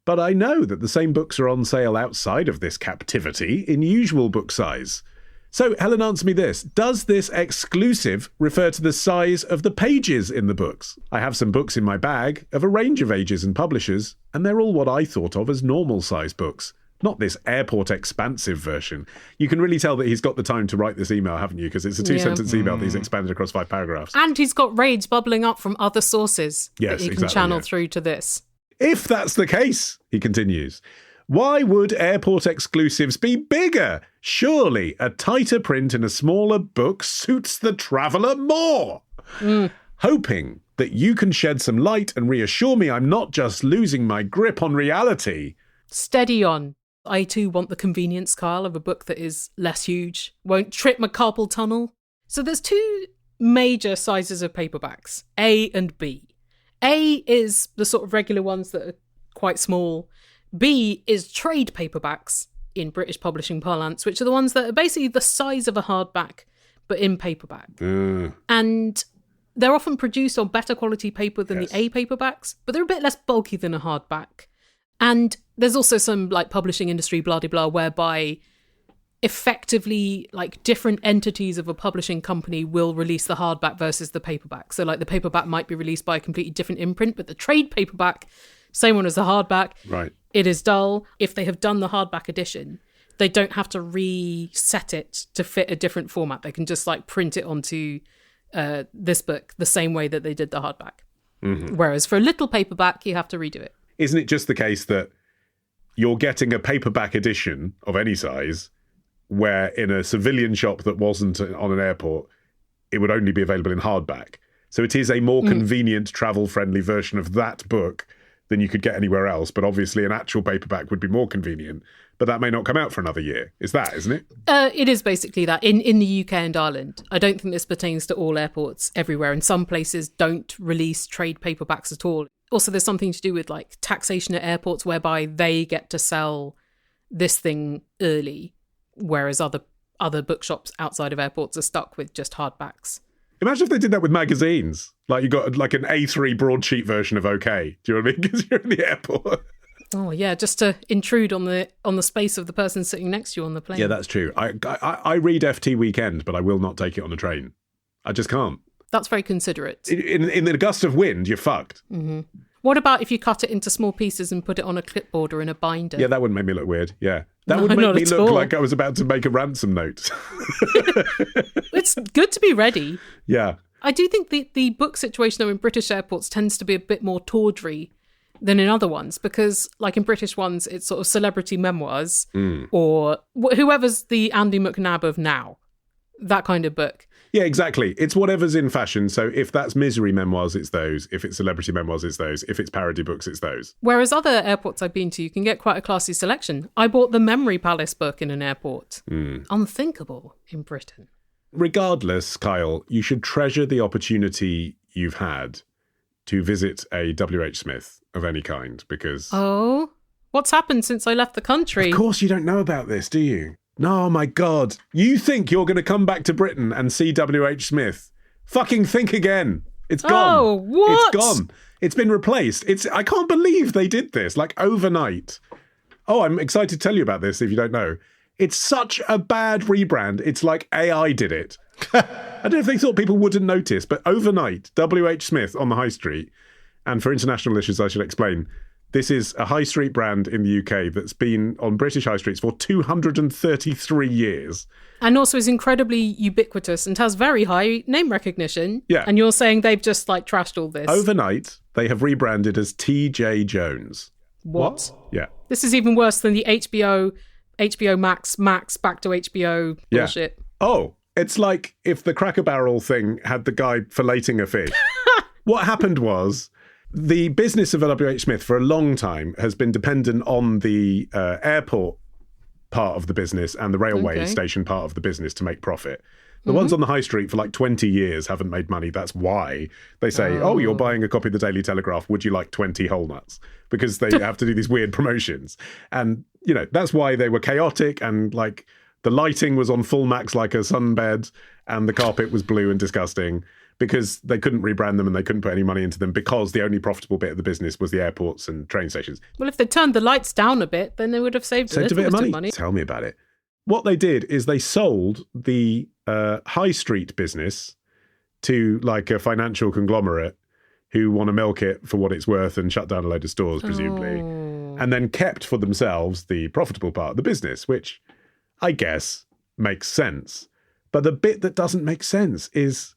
[SPEAKER 1] but I know that the same books are on sale outside of this captivity in usual book size. So, Helen, answer me this. Does this exclusive refer to the size of the pages in the books? I have some books in my bag of a range of ages and publishers, and they're all what I thought of as normal size books. Not this airport expansive version. You can really tell that he's got the time to write this email, haven't you? Because it's a 2-sentence email that he's expanded across 5 paragraphs.
[SPEAKER 2] And he's got rage bubbling up from other sources that he can channel through to this.
[SPEAKER 1] If that's the case, he continues, why would airport exclusives be bigger? Surely a tighter print in a smaller book suits the traveller more. Hoping that you can shed some light and reassure me I'm not just losing my grip on reality.
[SPEAKER 2] Steady on. I too want the convenience, Kyle, of a book that is less huge, won't trip my carpal tunnel. So there's 2 major sizes of paperbacks, A and B. A is the sort of regular ones that are quite small. B is trade paperbacks in British publishing parlance, which are the ones that are basically the size of a hardback, but in paperback. And they're often produced on better quality paper than the A paperbacks, but they're a bit less bulky than a hardback. And there's also some like publishing industry blah-de-blah whereby effectively like different entities of a publishing company will release the hardback versus the paperback. So like the paperback might be released by a completely different imprint, but the trade paperback, same one as the hardback.
[SPEAKER 1] Right.
[SPEAKER 2] It is dull. If they have done the hardback edition, they don't have to reset it to fit a different format. They can just like print it onto this book the same way that they did the hardback. Whereas for a little paperback, you have to redo it.
[SPEAKER 1] Isn't it just the case that you're getting a paperback edition of any size where in a civilian shop that wasn't on an airport, it would only be available in hardback? So it is a more convenient, travel-friendly version of that book than you could get anywhere else. But obviously an actual paperback would be more convenient. But that may not come out for another year. Is that, isn't it?
[SPEAKER 2] It is basically that. In the UK and Ireland, I don't think this pertains to all airports everywhere. And some places don't release trade paperbacks at all. Also, there's something to do with like taxation at airports whereby they get to sell this thing early, whereas other bookshops outside of airports are stuck with just hardbacks.
[SPEAKER 1] Imagine if they did that with magazines. Like you got like an A3 broadsheet version of OK. Do you know what I mean? Because you're in the airport.
[SPEAKER 2] Oh yeah, just to intrude on the space of the person sitting next to you on the plane.
[SPEAKER 1] Yeah, that's true. I read FT Weekend, but I will not take it on a train. I just can't.
[SPEAKER 2] That's very considerate.
[SPEAKER 1] In the gust of wind, you're fucked.
[SPEAKER 2] Mm-hmm. What about if you cut it into small pieces and put it on a clipboard or in a binder?
[SPEAKER 1] Yeah, that wouldn't make me look weird. Yeah. That would make me look like I was about to make a ransom note.
[SPEAKER 2] It's good to be ready.
[SPEAKER 1] Yeah.
[SPEAKER 2] I do think the book situation, though, in British airports tends to be a bit more tawdry than in other ones, because, like, in British ones, it's sort of celebrity memoirs or whoever's the Andy McNabb of now, that kind of book.
[SPEAKER 1] Yeah, exactly. It's whatever's in fashion. So if that's misery memoirs, it's those. If it's celebrity memoirs, it's those. If it's parody books, it's those.
[SPEAKER 2] Whereas other airports I've been to, you can get quite a classy selection. I bought the Memory Palace book in an airport. Unthinkable in Britain.
[SPEAKER 1] Regardless, Kyle, you should treasure the opportunity you've had to visit a WH Smith of any kind, because...
[SPEAKER 2] Oh, what's happened since I left the country?
[SPEAKER 1] Of course you don't know about this, do you? No, my God. You think you're going to come back to Britain and see WH Smith? Fucking think again. It's gone.
[SPEAKER 2] Oh, what?
[SPEAKER 1] It's gone. It's been replaced. I can't believe they did this, like, overnight. Oh, I'm excited to tell you about this if you don't know. It's such a bad rebrand. It's like AI did it. I don't know if they thought people wouldn't notice, but overnight, WH Smith on the high street, and for international listeners, I should explain, this is a high street brand in the UK that's been on British high streets for 233 years.
[SPEAKER 2] And also is incredibly ubiquitous and has very high name recognition.
[SPEAKER 1] Yeah.
[SPEAKER 2] And you're saying they've just, like, trashed all this.
[SPEAKER 1] Overnight, they have rebranded as TJ Jones.
[SPEAKER 2] What?
[SPEAKER 1] Yeah.
[SPEAKER 2] This is even worse than the HBO Max, back to HBO bullshit.
[SPEAKER 1] Oh, it's like if the Cracker Barrel thing had the guy filleting a fish. What happened was the business of WH Smith for a long time has been dependent on the airport part of the business and the railway station part of the business to make profit. The ones on the high street for like 20 years haven't made money. That's why they say, oh, you're buying a copy of the Daily Telegraph. Would you like 20 whole nuts? Because they have to do these weird promotions. And, you know, that's why they were chaotic, and like the lighting was on full max like a sunbed, and the carpet was blue and disgusting, because they couldn't rebrand them and they couldn't put any money into them, because the only profitable bit of the business was the airports and train stations.
[SPEAKER 2] Well, if they turned the lights down a bit, then they would have saved a little bit of money.
[SPEAKER 1] Tell me about it. What they did is they sold the high street business to like a financial conglomerate who want to milk it for what it's worth and shut down a load of stores, presumably, and then kept for themselves the profitable part of the business, which I guess makes sense. But the bit that doesn't make sense is,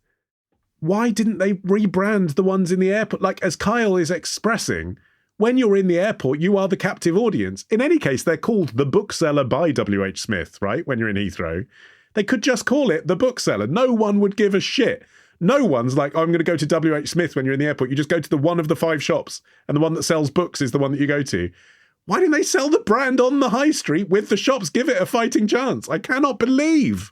[SPEAKER 1] why didn't they rebrand the ones in the airport? Like, as Kyle is expressing, when you're in the airport, you are the captive audience. In any case, they're called The Bookseller by WH Smith, right? When you're in Heathrow. They could just call it The Bookseller. No one would give a shit. No one's like, oh, I'm going to go to WH Smith when you're in the airport. You just go to the one of the 5 shops, and the one that sells books is the one that you go to. Why didn't they sell the brand on the high street with the shops? Give it a fighting chance. I cannot believe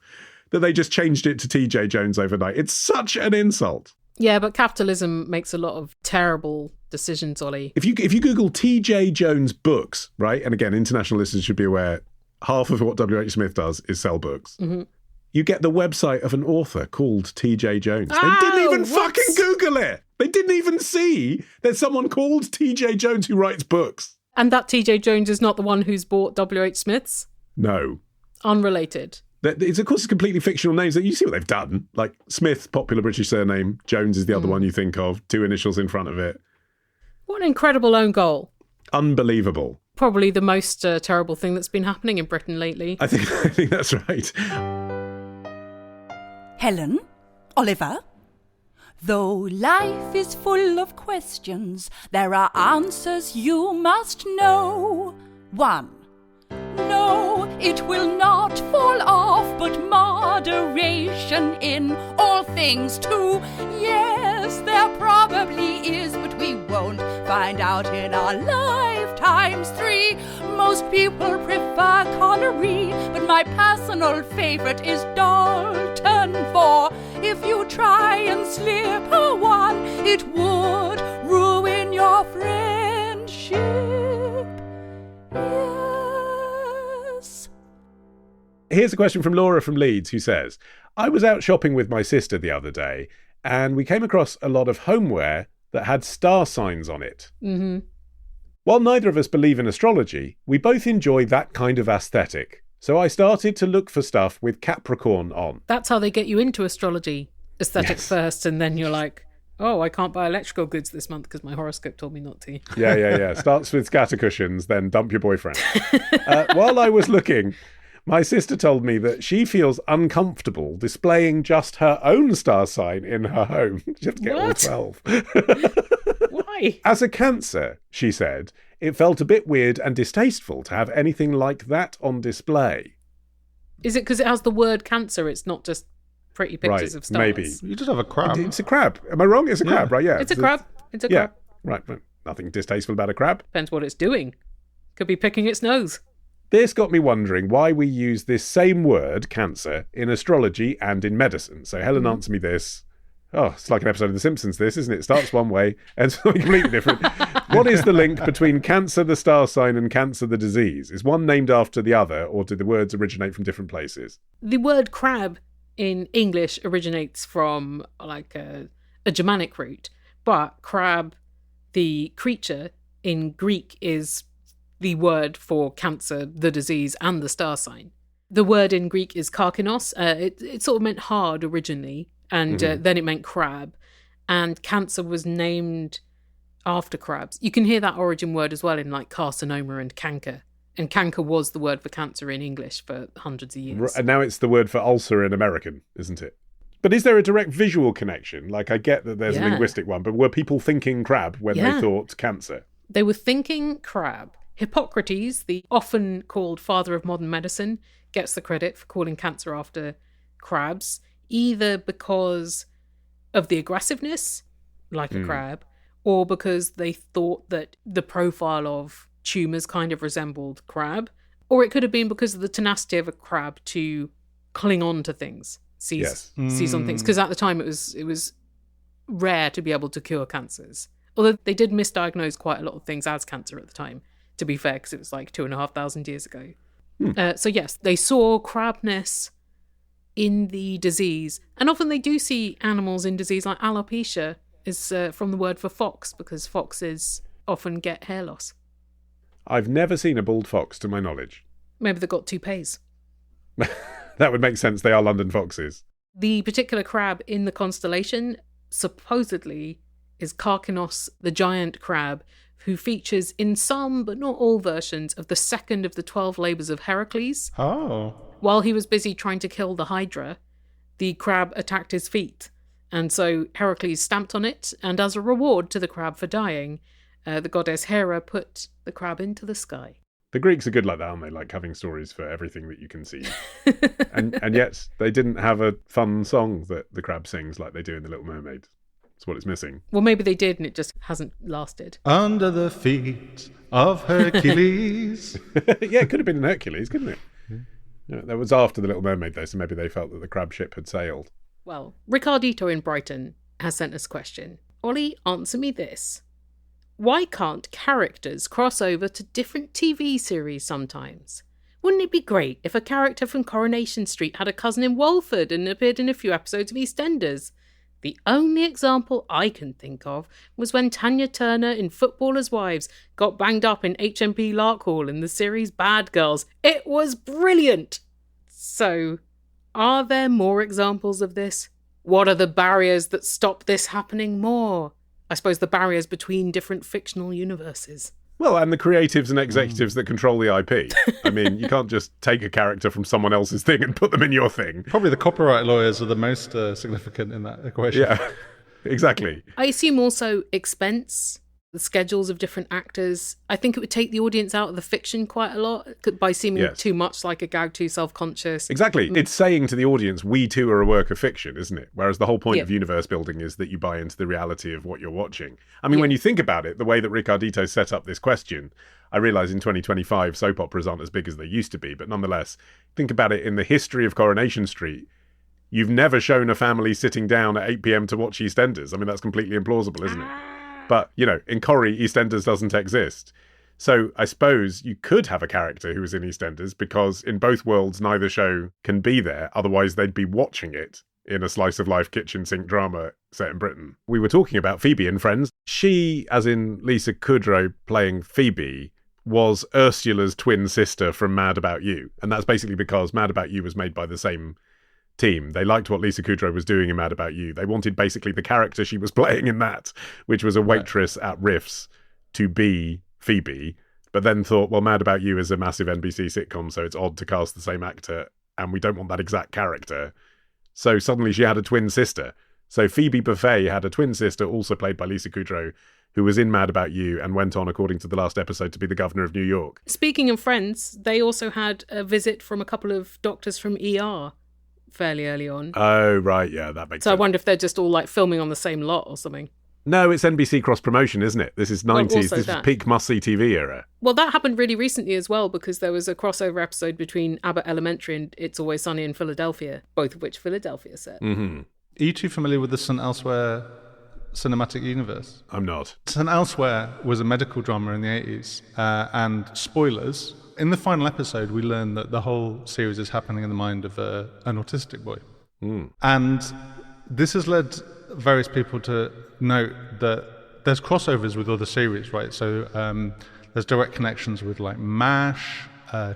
[SPEAKER 1] that they just changed it to TJ Jones overnight. It's such an insult.
[SPEAKER 2] Yeah, but capitalism makes a lot of terrible decisions, Ollie.
[SPEAKER 1] If you Google TJ Jones books, right, and again, international listeners should be aware, half of what WH Smith does is sell books. Mm-hmm. You get the website of an author called TJ Jones. They didn't even fucking Google it. They didn't even see there's someone called TJ Jones who writes books.
[SPEAKER 2] And that TJ Jones is not the one who's bought WH Smith's?
[SPEAKER 1] No.
[SPEAKER 2] Unrelated.
[SPEAKER 1] It's, of course, completely fictional names. You see what they've done. Like Smith, popular British surname. Jones is the other one you think of. 2 initials in front of it.
[SPEAKER 2] What an incredible own goal.
[SPEAKER 1] Unbelievable.
[SPEAKER 2] Probably the most terrible thing that's been happening in Britain lately.
[SPEAKER 1] I think that's right.
[SPEAKER 5] Helen, Oliver, though life is full of questions, there are answers you must know. 1. No, it will not fall off, but moderation in all things too. Yes, there probably is, but we won't find out in our lifetimes. 3, most people prefer Connery, but my personal favorite is Dalton. 4, if you try and slip a 1, it would ruin your friendship. Yes.
[SPEAKER 1] Here's a question from Laura from Leeds, who says, I was out shopping with my sister the other day, and we came across a lot of homeware that had star signs on it.
[SPEAKER 2] Mm-hmm.
[SPEAKER 1] While neither of us believe in astrology, we both enjoy that kind of aesthetic. So I started to look for stuff with Capricorn on.
[SPEAKER 2] That's how they get you into astrology. Aesthetic first, and then you're like, oh, I can't buy electrical goods this month because my horoscope told me not to.
[SPEAKER 1] Yeah. Starts with scatter cushions, then dump your boyfriend. While I was looking, my sister told me that she feels uncomfortable displaying just her own star sign in her home. She has to get all 12.
[SPEAKER 2] Why?
[SPEAKER 1] As a Cancer, she said, it felt a bit weird and distasteful to have anything like that on display.
[SPEAKER 2] Is it because it has the word Cancer? It's not just pretty pictures of stars?
[SPEAKER 1] Maybe.
[SPEAKER 3] You just have a crab.
[SPEAKER 1] It's a crab. Am I wrong? It's a crab, right? Yeah.
[SPEAKER 2] It's a crab. It's a crab.
[SPEAKER 1] Right. Nothing distasteful about a crab.
[SPEAKER 2] Depends what it's doing. Could be picking its nose.
[SPEAKER 1] This got me wondering why we use this same word, Cancer, in astrology and in medicine. So Helen, answer me this. Oh, it's like an episode of The Simpsons, this, isn't it? It starts one way and something completely different. What is the link between Cancer, the star sign, and Cancer, the disease? Is one named after the other, or do the words originate from different places?
[SPEAKER 2] The word crab in English originates from like a Germanic root, but crab, the creature, in Greek is the word for Cancer, the disease, and the star sign. The word in Greek is karkinos. It sort of meant hard originally, and then it meant crab. And Cancer was named after crabs. You can hear that origin word as well in like carcinoma and canker. And canker was the word for cancer in English for hundreds of years.
[SPEAKER 1] And now it's the word for ulcer in American, isn't it? But is there a direct visual connection? Like, I get that there's a linguistic one, but were people thinking crab when they thought cancer?
[SPEAKER 2] They were thinking crab. Hippocrates, the often called father of modern medicine, gets the credit for calling cancer after crabs, either because of the aggressiveness, like a crab, or because they thought that the profile of tumours kind of resembled crab, or it could have been because of the tenacity of a crab to cling on to things, seize on things, because at the time it was rare to be able to cure cancers, although they did misdiagnose quite a lot of things as cancer at the time, to be fair, because it was like 2,500 years ago. So yes, they saw crabness in the disease, and often they do see animals in disease, like alopecia is from the word for fox, because foxes often get hair loss.
[SPEAKER 1] I've never seen a bald fox, to my knowledge.
[SPEAKER 2] Maybe they've got toupees.
[SPEAKER 1] That would make sense. They are London foxes.
[SPEAKER 2] The particular crab in the constellation supposedly is Karkinos, the giant crab, who features in some, but not all versions, of the second of the 12 labours of Heracles.
[SPEAKER 3] Oh.
[SPEAKER 2] While he was busy trying to kill the Hydra, the crab attacked his feet. And so Heracles stamped on it, and as a reward to the crab for dying, the goddess Hera put the crab into the sky.
[SPEAKER 1] The Greeks are good like that, aren't they? Like having stories for everything that you can see. and yet they didn't have a fun song that the crab sings like they do in The Little Mermaid. That's what it's missing.
[SPEAKER 2] Well, maybe they did and it just hasn't lasted.
[SPEAKER 3] Under the feet of Hercules.
[SPEAKER 1] Yeah, it could have been in Hercules, couldn't it? Yeah, that was after The Little Mermaid, though, so maybe they felt that the crab ship had sailed.
[SPEAKER 2] Well, Ricardito in Brighton has sent us a question. Ollie, answer me this. Why can't characters cross over to different TV series sometimes? Wouldn't it be great if a character from Coronation Street had a cousin in Walford and appeared in a few episodes of EastEnders? The only example I can think of was when Tanya Turner in Footballers' Wives got banged up in HMP Larkhall in the series Bad Girls. It was brilliant! So, are there more examples of this? What are the barriers that stop this happening more? I suppose the barriers between different fictional universes.
[SPEAKER 1] Well, and the creatives and executives that control the IP. I mean, you can't just take a character from someone else's thing and put them in your thing.
[SPEAKER 3] Probably the copyright lawyers are the most significant in that equation.
[SPEAKER 1] Yeah, exactly.
[SPEAKER 2] I assume also expense, the schedules of different actors. I think it would take the audience out of the fiction quite a lot by seeming too much like a gag, too self-conscious.
[SPEAKER 1] Exactly. It's saying to the audience, we too are a work of fiction, isn't it? Whereas the whole point of universe building is that you buy into the reality of what you're watching. I mean, when you think about it, the way that Ricardito set up this question, I realise in 2025 soap operas aren't as big as they used to be, but nonetheless, think about it in the history of Coronation Street. You've never shown a family sitting down at 8 p.m. to watch EastEnders. I mean, that's completely implausible, isn't it? But, you know, in Corrie, EastEnders doesn't exist. So I suppose you could have a character who was in EastEnders because in both worlds, neither show can be there. Otherwise, they'd be watching it in a slice of life kitchen sink drama set in Britain. We were talking about Phoebe in Friends. She, as in Lisa Kudrow playing Phoebe, was Ursula's twin sister from Mad About You. And that's basically because Mad About You was made by the same team. They liked what Lisa Kudrow was doing in Mad About You. They wanted basically the character she was playing in that, which was a waitress at Riffs, to be Phoebe, but then thought, well, Mad About You is a massive NBC sitcom, so it's odd to cast the same actor, and we don't want that exact character. So suddenly she had a twin sister. So Phoebe Buffay had a twin sister, also played by Lisa Kudrow, who was in Mad About You and went on, according to the last episode, to be the governor of New York.
[SPEAKER 2] Speaking of Friends, they also had a visit from a couple of doctors from ER fairly early on.
[SPEAKER 1] Oh, right, yeah, that makes sense.
[SPEAKER 2] So I wonder if they're just all like filming on the same lot or something.
[SPEAKER 1] No, it's NBC cross-promotion, isn't it? This is 90s.
[SPEAKER 2] also
[SPEAKER 1] This is
[SPEAKER 2] that.
[SPEAKER 1] peak must-see TV era.
[SPEAKER 2] Well, that happened really recently as well, because there was a crossover episode between Abbott Elementary and It's Always Sunny in Philadelphia, both of which Philadelphia set.
[SPEAKER 1] Mm-hmm.
[SPEAKER 3] Are you too familiar with the St. Elsewhere cinematic universe?
[SPEAKER 1] I'm not.
[SPEAKER 3] St. Elsewhere was a medical drama in the 80s, and spoilers, in the final episode we learn that the whole series is happening in the mind of an autistic boy. And this has led various people to note that there's crossovers with other series, right? So there's direct connections with like MASH,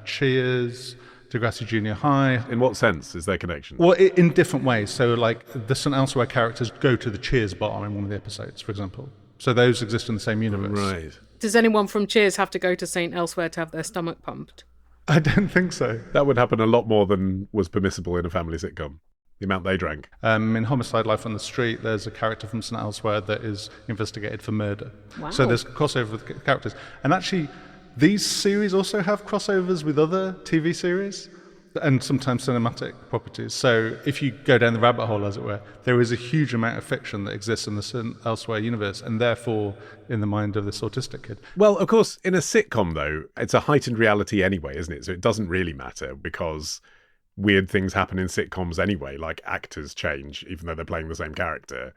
[SPEAKER 3] Cheers, Degrassi Junior High.
[SPEAKER 1] In what sense is there connection?
[SPEAKER 3] Well, in different ways. So like the St. Elsewhere characters go to the Cheers bar in one of the episodes, for example. So those exist in the same universe.
[SPEAKER 1] Right.
[SPEAKER 2] Does anyone from Cheers have to go to St. Elsewhere to have their stomach pumped?
[SPEAKER 3] I don't think so.
[SPEAKER 1] That would happen a lot more than was permissible in a family sitcom. The amount they drank.
[SPEAKER 3] In Homicide: Life on the Street, there's a character from St. Elsewhere that is investigated for murder.
[SPEAKER 2] Wow.
[SPEAKER 3] So there's crossover with characters. And actually, these series also have crossovers with other TV series and sometimes cinematic properties. So if you go down the rabbit hole, as it were, there is a huge amount of fiction that exists in the St. Elsewhere universe, and therefore in the mind of this autistic kid.
[SPEAKER 1] Well, of course, in a sitcom, though, it's a heightened reality anyway, isn't it? So it doesn't really matter because weird things happen in sitcoms anyway, like actors change, even though they're playing the same character.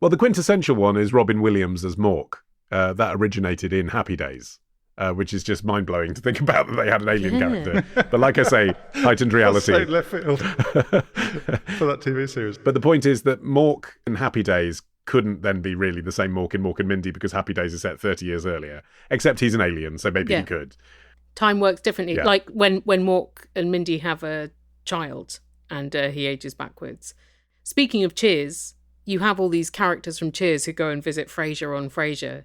[SPEAKER 1] Well, the quintessential one is Robin Williams as Mork. That originated in Happy Days, which is just mind-blowing to think about that they had an alien character. But like I say, heightened reality.
[SPEAKER 3] That's so left field for that TV series.
[SPEAKER 1] But the point is that Mork in Happy Days couldn't then be really the same Mork in Mork and Mindy because Happy Days is set 30 years earlier, except he's an alien, so maybe he could.
[SPEAKER 2] Time works differently.
[SPEAKER 1] Yeah.
[SPEAKER 2] Like when Mork and Mindy have a child and he ages backwards. Speaking of Cheers, you have all these characters from Cheers who go and visit Frasier on Frasier,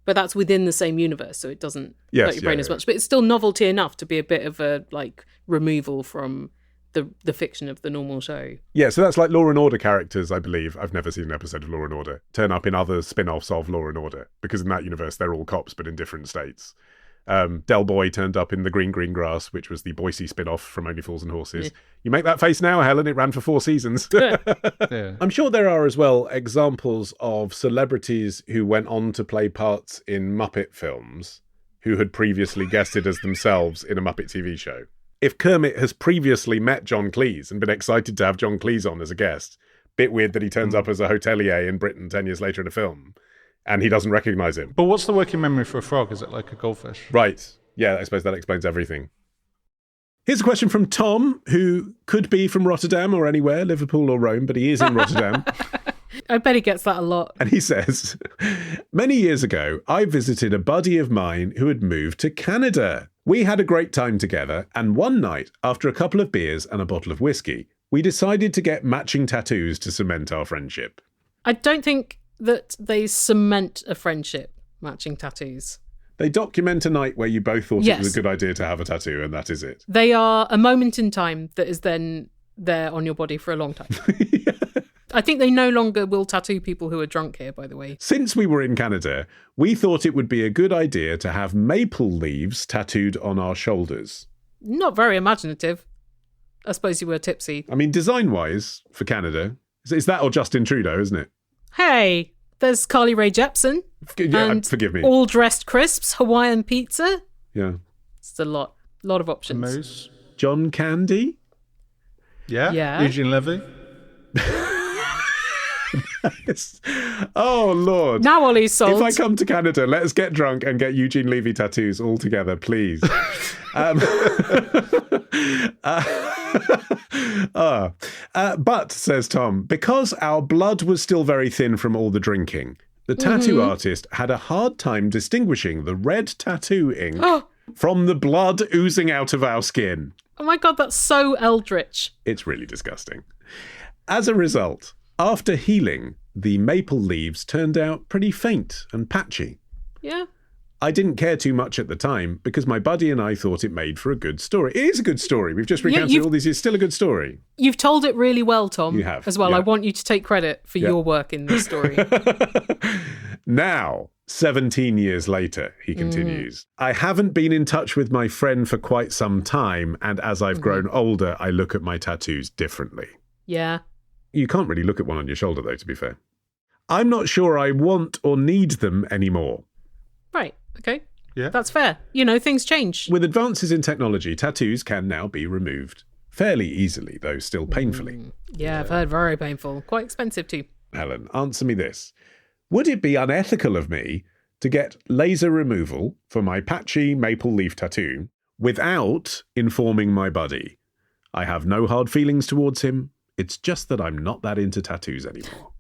[SPEAKER 2] but that's within the same universe, so it doesn't hurt your brain as much. But it's still novelty enough to be a bit of a like removal from the fiction of the normal show. Yeah,
[SPEAKER 1] so that's like Law and Order characters, I believe. I've never seen an episode of Law and Order turn up in other spin-offs of Law and Order, because in that universe they're all cops but in different states. Del Boy turned up in The Green Green Grass, which was the Boise spin-off from Only Fools and Horses. Yeah. You make that face now, Helen, it ran for 4 seasons.
[SPEAKER 3] Yeah.
[SPEAKER 1] I'm sure there are as well examples of celebrities who went on to play parts in Muppet films who had previously guested as themselves in a Muppet TV show. If Kermit has previously met John Cleese and been excited to have John Cleese on as a guest, bit weird that he turns up as a hotelier in Britain 10 years later in a film. And he doesn't recognise him.
[SPEAKER 3] But what's the working memory for a frog? Is it like a goldfish?
[SPEAKER 1] Right. Yeah, I suppose that explains everything. Here's a question from Tom, who could be from Rotterdam or anywhere, Liverpool or Rome, but he is in Rotterdam.
[SPEAKER 2] I bet he gets that a lot.
[SPEAKER 1] And he says, many years ago, I visited a buddy of mine who had moved to Canada. We had a great time together, and one night, after a couple of beers and a bottle of whiskey, we decided to get matching tattoos to cement our friendship.
[SPEAKER 2] I don't think that they cement a friendship, matching tattoos.
[SPEAKER 1] They document a night where you both thought it was a good idea to have a tattoo, and that is it.
[SPEAKER 2] They are a moment in time that is then there on your body for a long time.
[SPEAKER 1] Yeah.
[SPEAKER 2] I think they no longer will tattoo people who are drunk here, by the way.
[SPEAKER 1] Since we were in Canada, we thought it would be a good idea to have maple leaves tattooed on our shoulders.
[SPEAKER 2] Not very imaginative. I suppose you were tipsy.
[SPEAKER 1] I mean, design-wise, for Canada, it's that or Justin Trudeau, isn't it?
[SPEAKER 2] Hey, there's Carly Rae Jepsen.
[SPEAKER 1] Yeah,
[SPEAKER 2] and
[SPEAKER 1] forgive me.
[SPEAKER 2] All Dressed Crisps, Hawaiian Pizza.
[SPEAKER 1] Yeah.
[SPEAKER 2] It's a lot of options.
[SPEAKER 3] Moose.
[SPEAKER 1] John Candy?
[SPEAKER 3] Yeah.
[SPEAKER 2] Yeah.
[SPEAKER 3] Eugene Levy.
[SPEAKER 1] Oh, Lord.
[SPEAKER 2] Now Ollie's sold.
[SPEAKER 1] If I come to Canada, let us get drunk and get Eugene Levy tattoos all together, please. But, says Tom, because our blood was still very thin from all the drinking, the tattoo artist had a hard time distinguishing the red tattoo ink from the blood oozing out of our skin.
[SPEAKER 2] Oh my God, that's so eldritch.
[SPEAKER 1] It's really disgusting. As a result, after healing, the maple leaves turned out pretty faint and patchy.
[SPEAKER 2] Yeah.
[SPEAKER 1] I didn't care too much at the time because my buddy and I thought it made for a good story. It is a good story. We've just recounted all these years. Still a good story.
[SPEAKER 2] You've told it really well, Tom.
[SPEAKER 1] You have.
[SPEAKER 2] As well.
[SPEAKER 1] Yeah.
[SPEAKER 2] I want you to take credit for your work in this story.
[SPEAKER 1] Now, 17 years later, he continues, I haven't been in touch with my friend for quite some time, and as I've grown older, I look at my tattoos differently.
[SPEAKER 2] Yeah.
[SPEAKER 1] You can't really look at one on your shoulder, though, to be fair. I'm not sure I want or need them anymore.
[SPEAKER 2] Right. Okay.
[SPEAKER 3] Yeah.
[SPEAKER 2] That's fair. You know, things change.
[SPEAKER 1] With advances in technology, tattoos can now be removed fairly easily, though still painfully.
[SPEAKER 2] Yeah, I've heard very painful. Quite expensive too.
[SPEAKER 1] Helen, answer me this. Would it be unethical of me to get laser removal for my patchy maple leaf tattoo without informing my buddy? I have no hard feelings towards him. It's just that I'm not that into tattoos anymore.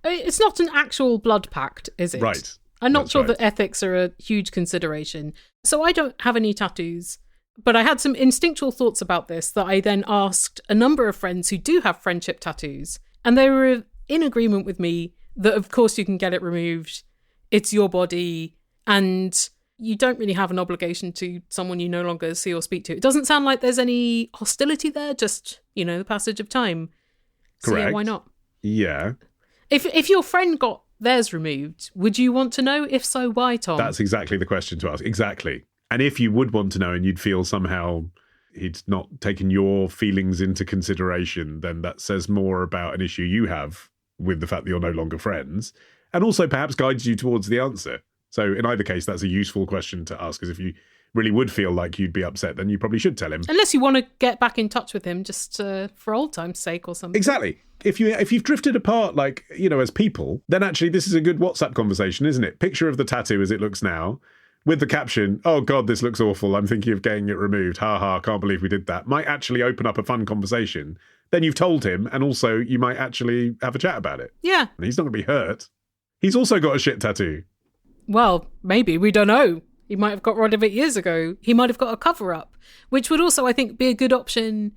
[SPEAKER 2] It's not an actual blood pact, is it?
[SPEAKER 1] Right.
[SPEAKER 2] I'm not
[SPEAKER 1] That's
[SPEAKER 2] sure
[SPEAKER 1] right.
[SPEAKER 2] that ethics are a huge consideration. So I don't have any tattoos, but I had some instinctual thoughts about this that I then asked a number of friends who do have friendship tattoos, and they were in agreement with me that of course you can get it removed. It's your body, and you don't really have an obligation to someone you no longer see or speak to. It doesn't sound like there's any hostility there, just, you know, the passage of time. So
[SPEAKER 1] Correct.
[SPEAKER 2] yeah, why not?
[SPEAKER 1] Yeah.
[SPEAKER 2] If your friend got theirs removed, would you want to know? If so, why, Tom?
[SPEAKER 1] That's exactly the question to ask. Exactly. And if you would want to know and you'd feel somehow he'd not taken your feelings into consideration, then that says more about an issue you have with the fact that you're no longer friends, and also perhaps guides you towards the answer. So in either case, that's a useful question to ask, because if you really would feel like you'd be upset, then you probably should tell him.
[SPEAKER 2] Unless you want to get back in touch with him just for old time's sake or something.
[SPEAKER 1] Exactly. If you've drifted apart, like, you know, as people, then actually this is a good WhatsApp conversation, isn't it? Picture of the tattoo as it looks now, with the caption, oh God, this looks awful, I'm thinking of getting it removed. Ha ha, can't believe we did that. Might actually open up a fun conversation. Then you've told him, and also you might actually have a chat about it.
[SPEAKER 2] Yeah.
[SPEAKER 1] And he's not going to be hurt. He's also got a shit tattoo.
[SPEAKER 2] Well, maybe. We don't know. He might have got rid of it years ago. He might have got a cover-up, which would also, I think, be a good option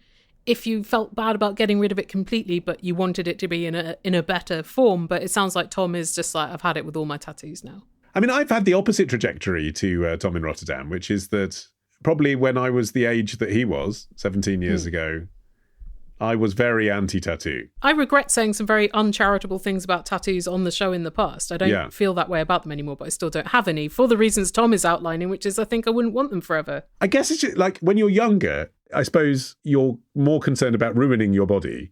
[SPEAKER 2] if you felt bad about getting rid of it completely, but you wanted it to be in a better form. But it sounds like Tom is just like, I've had it with all my tattoos now.
[SPEAKER 1] I mean, I've had the opposite trajectory to Tom in Rotterdam, which is that probably when I was the age that he was, 17 years ago, I was very anti-tattoo.
[SPEAKER 2] I regret saying some very uncharitable things about tattoos on the show in the past. I don't feel that way about them anymore, but I still don't have any for the reasons Tom is outlining, which is I think I wouldn't want them forever.
[SPEAKER 1] I guess it's just, like when you're younger, I suppose you're more concerned about ruining your body.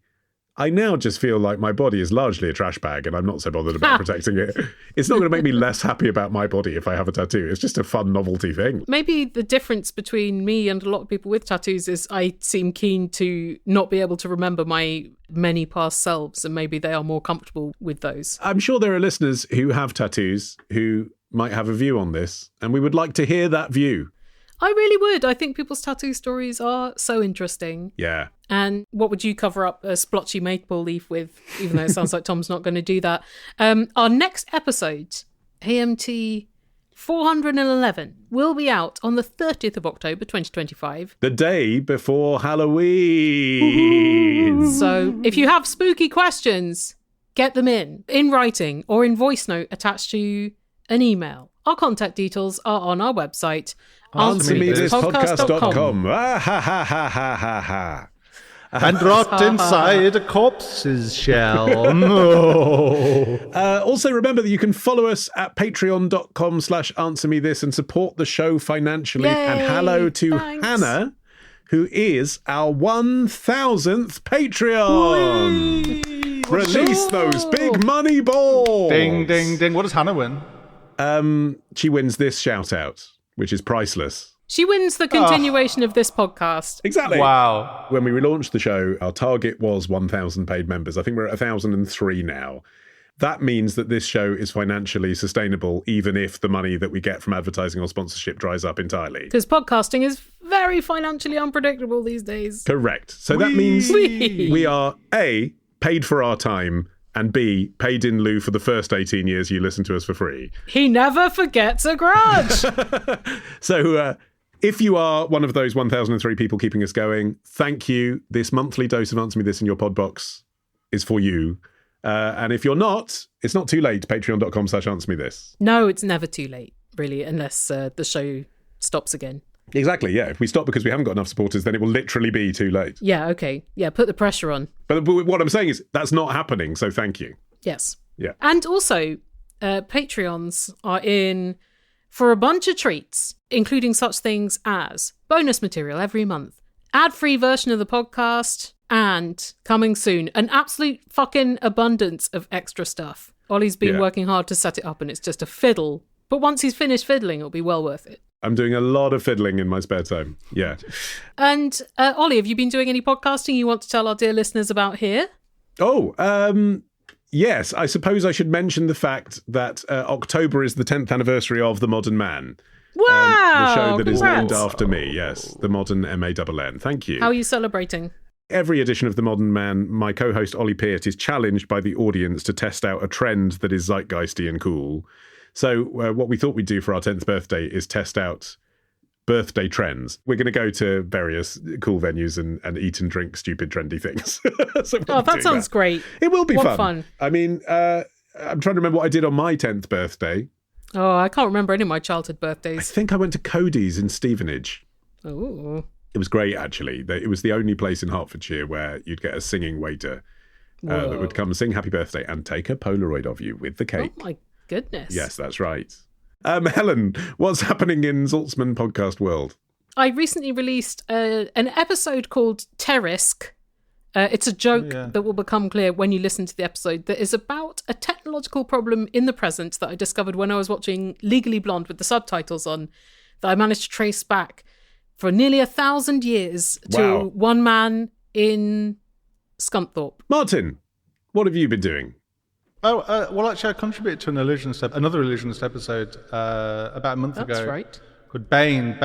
[SPEAKER 1] I now just feel like my body is largely a trash bag and I'm not so bothered about protecting it. It's not going to make me less happy about my body if I have a tattoo. It's just a fun novelty thing.
[SPEAKER 2] Maybe the difference between me and a lot of people with tattoos is I seem keen to not be able to remember my many past selves, and maybe they are more comfortable with those.
[SPEAKER 1] I'm sure there are listeners who have tattoos who might have a view on this, and we would like to hear that view.
[SPEAKER 2] I really would. I think people's tattoo stories are so interesting.
[SPEAKER 1] Yeah.
[SPEAKER 2] And what would you cover up a splotchy maple leaf with, even though it sounds like Tom's not going to do that? Our next episode, AMT 411, will be out on the 30th of October 2025.
[SPEAKER 1] The day before Halloween.
[SPEAKER 2] So if you have spooky questions, get them in writing or in voice note attached to an email. Our contact details are on our website,
[SPEAKER 1] AnswerMeThisPodcast.com. Ah, ha, ha, ha, ha, ha, ha.
[SPEAKER 3] And rot inside a corpse's shell. No.
[SPEAKER 1] Also, remember that you can follow us at patreon.com/answermethis and support the show financially.
[SPEAKER 2] Yay,
[SPEAKER 1] and hello to
[SPEAKER 2] thanks.
[SPEAKER 1] Hannah, who is our 1000th Patreon. Release those big money balls.
[SPEAKER 3] Ding, ding, ding. What does Hannah win?
[SPEAKER 1] She wins this shout out, which is priceless.
[SPEAKER 2] She wins the continuation of this podcast.
[SPEAKER 1] Exactly.
[SPEAKER 3] Wow.
[SPEAKER 1] When we relaunched the show, our target was 1,000 paid members. I think we're at 1,003 now. that means that this show is financially sustainable, even if the money that we get from advertising or sponsorship dries up entirely.
[SPEAKER 2] Because podcasting is very financially unpredictable these days.
[SPEAKER 1] Correct. So that means we are A, paid for our time, and B, paid in lieu for the first 18 years you listen to us for free.
[SPEAKER 2] He never forgets a grudge.
[SPEAKER 1] So if you are one of those 1,003 people keeping us going, thank you. This monthly dose of Answer Me This in your pod box is for you. And if you're not, it's not too late. Patreon.com/answermethis.
[SPEAKER 2] No, it's never too late, really, unless the show stops again.
[SPEAKER 1] Exactly, yeah. If we stop because we haven't got enough supporters, then it will literally be too late.
[SPEAKER 2] Yeah, okay. Yeah, put the pressure on.
[SPEAKER 1] But what I'm saying is that's not happening, so thank you.
[SPEAKER 2] Yes.
[SPEAKER 1] Yeah.
[SPEAKER 2] And also, Patreons are in for a bunch of treats, including such things as bonus material every month, ad-free version of the podcast, and coming soon, an absolute fucking abundance of extra stuff. Ollie's been working hard to set it up and it's just a fiddle. But once he's finished fiddling, it'll be well worth it.
[SPEAKER 1] I'm doing a lot of fiddling in my spare time. Yeah.
[SPEAKER 2] And Ollie, have you been doing any podcasting you want to tell our dear listeners about here?
[SPEAKER 1] Oh, yes. I suppose I should mention the fact that October is the 10th anniversary of The Modern Man.
[SPEAKER 2] Wow!
[SPEAKER 1] The show that is named
[SPEAKER 2] Congrats.
[SPEAKER 1] after me. Yes, The Modern MANN. Thank you.
[SPEAKER 2] How are you celebrating?
[SPEAKER 1] Every edition of The Modern Man, my co-host Ollie Peart is challenged by the audience to test out a trend that is zeitgeisty and cool. So what we thought we'd do for our 10th birthday is test out birthday trends. We're going to go to various cool venues and eat and drink stupid, trendy things.
[SPEAKER 2] That sounds great.
[SPEAKER 1] It will be
[SPEAKER 2] What
[SPEAKER 1] fun. I mean, I'm trying to remember what I did on my 10th birthday.
[SPEAKER 2] Oh, I can't remember any of my childhood
[SPEAKER 1] I
[SPEAKER 2] birthdays.
[SPEAKER 1] think I went to Cody's in Stevenage.
[SPEAKER 2] Ooh.
[SPEAKER 1] It was great, actually. It was the only place in Hertfordshire where you'd get a singing waiter that would come sing happy birthday and take a Polaroid of you with the cake.
[SPEAKER 2] Oh, my goodness.
[SPEAKER 1] Yes, that's right. Helen, what's happening in Zaltzman podcast world?
[SPEAKER 2] I recently released an episode called Terrisk. It's a joke that will become clear when you listen to the episode that is about a technological problem in the present that I discovered when I was watching Legally Blonde with the subtitles on, that I managed to trace back for nearly 1,000 years to one man in Scunthorpe.
[SPEAKER 1] Martin, what have you been doing?
[SPEAKER 3] Oh, well, actually, I contributed to another illusionist episode about a month ago.
[SPEAKER 2] That's right.
[SPEAKER 3] Called Bane,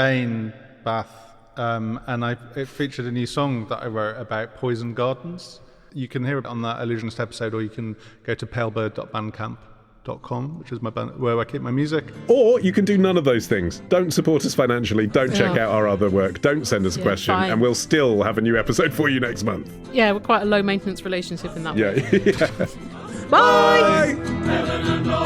[SPEAKER 3] Bath. And it featured a new song that I wrote about poison gardens. You can hear it on that illusionist episode, or you can go to palebird.bandcamp.com, which is my band, where I keep my music.
[SPEAKER 1] Or you can do none of those things. Don't support us financially. Don't check out our other work. Don't send us a question.
[SPEAKER 2] fine.
[SPEAKER 1] And we'll still have a new episode for you next month.
[SPEAKER 2] Yeah, we're quite a low maintenance relationship in that way.
[SPEAKER 1] Yeah.
[SPEAKER 2] Bye!
[SPEAKER 1] Bye.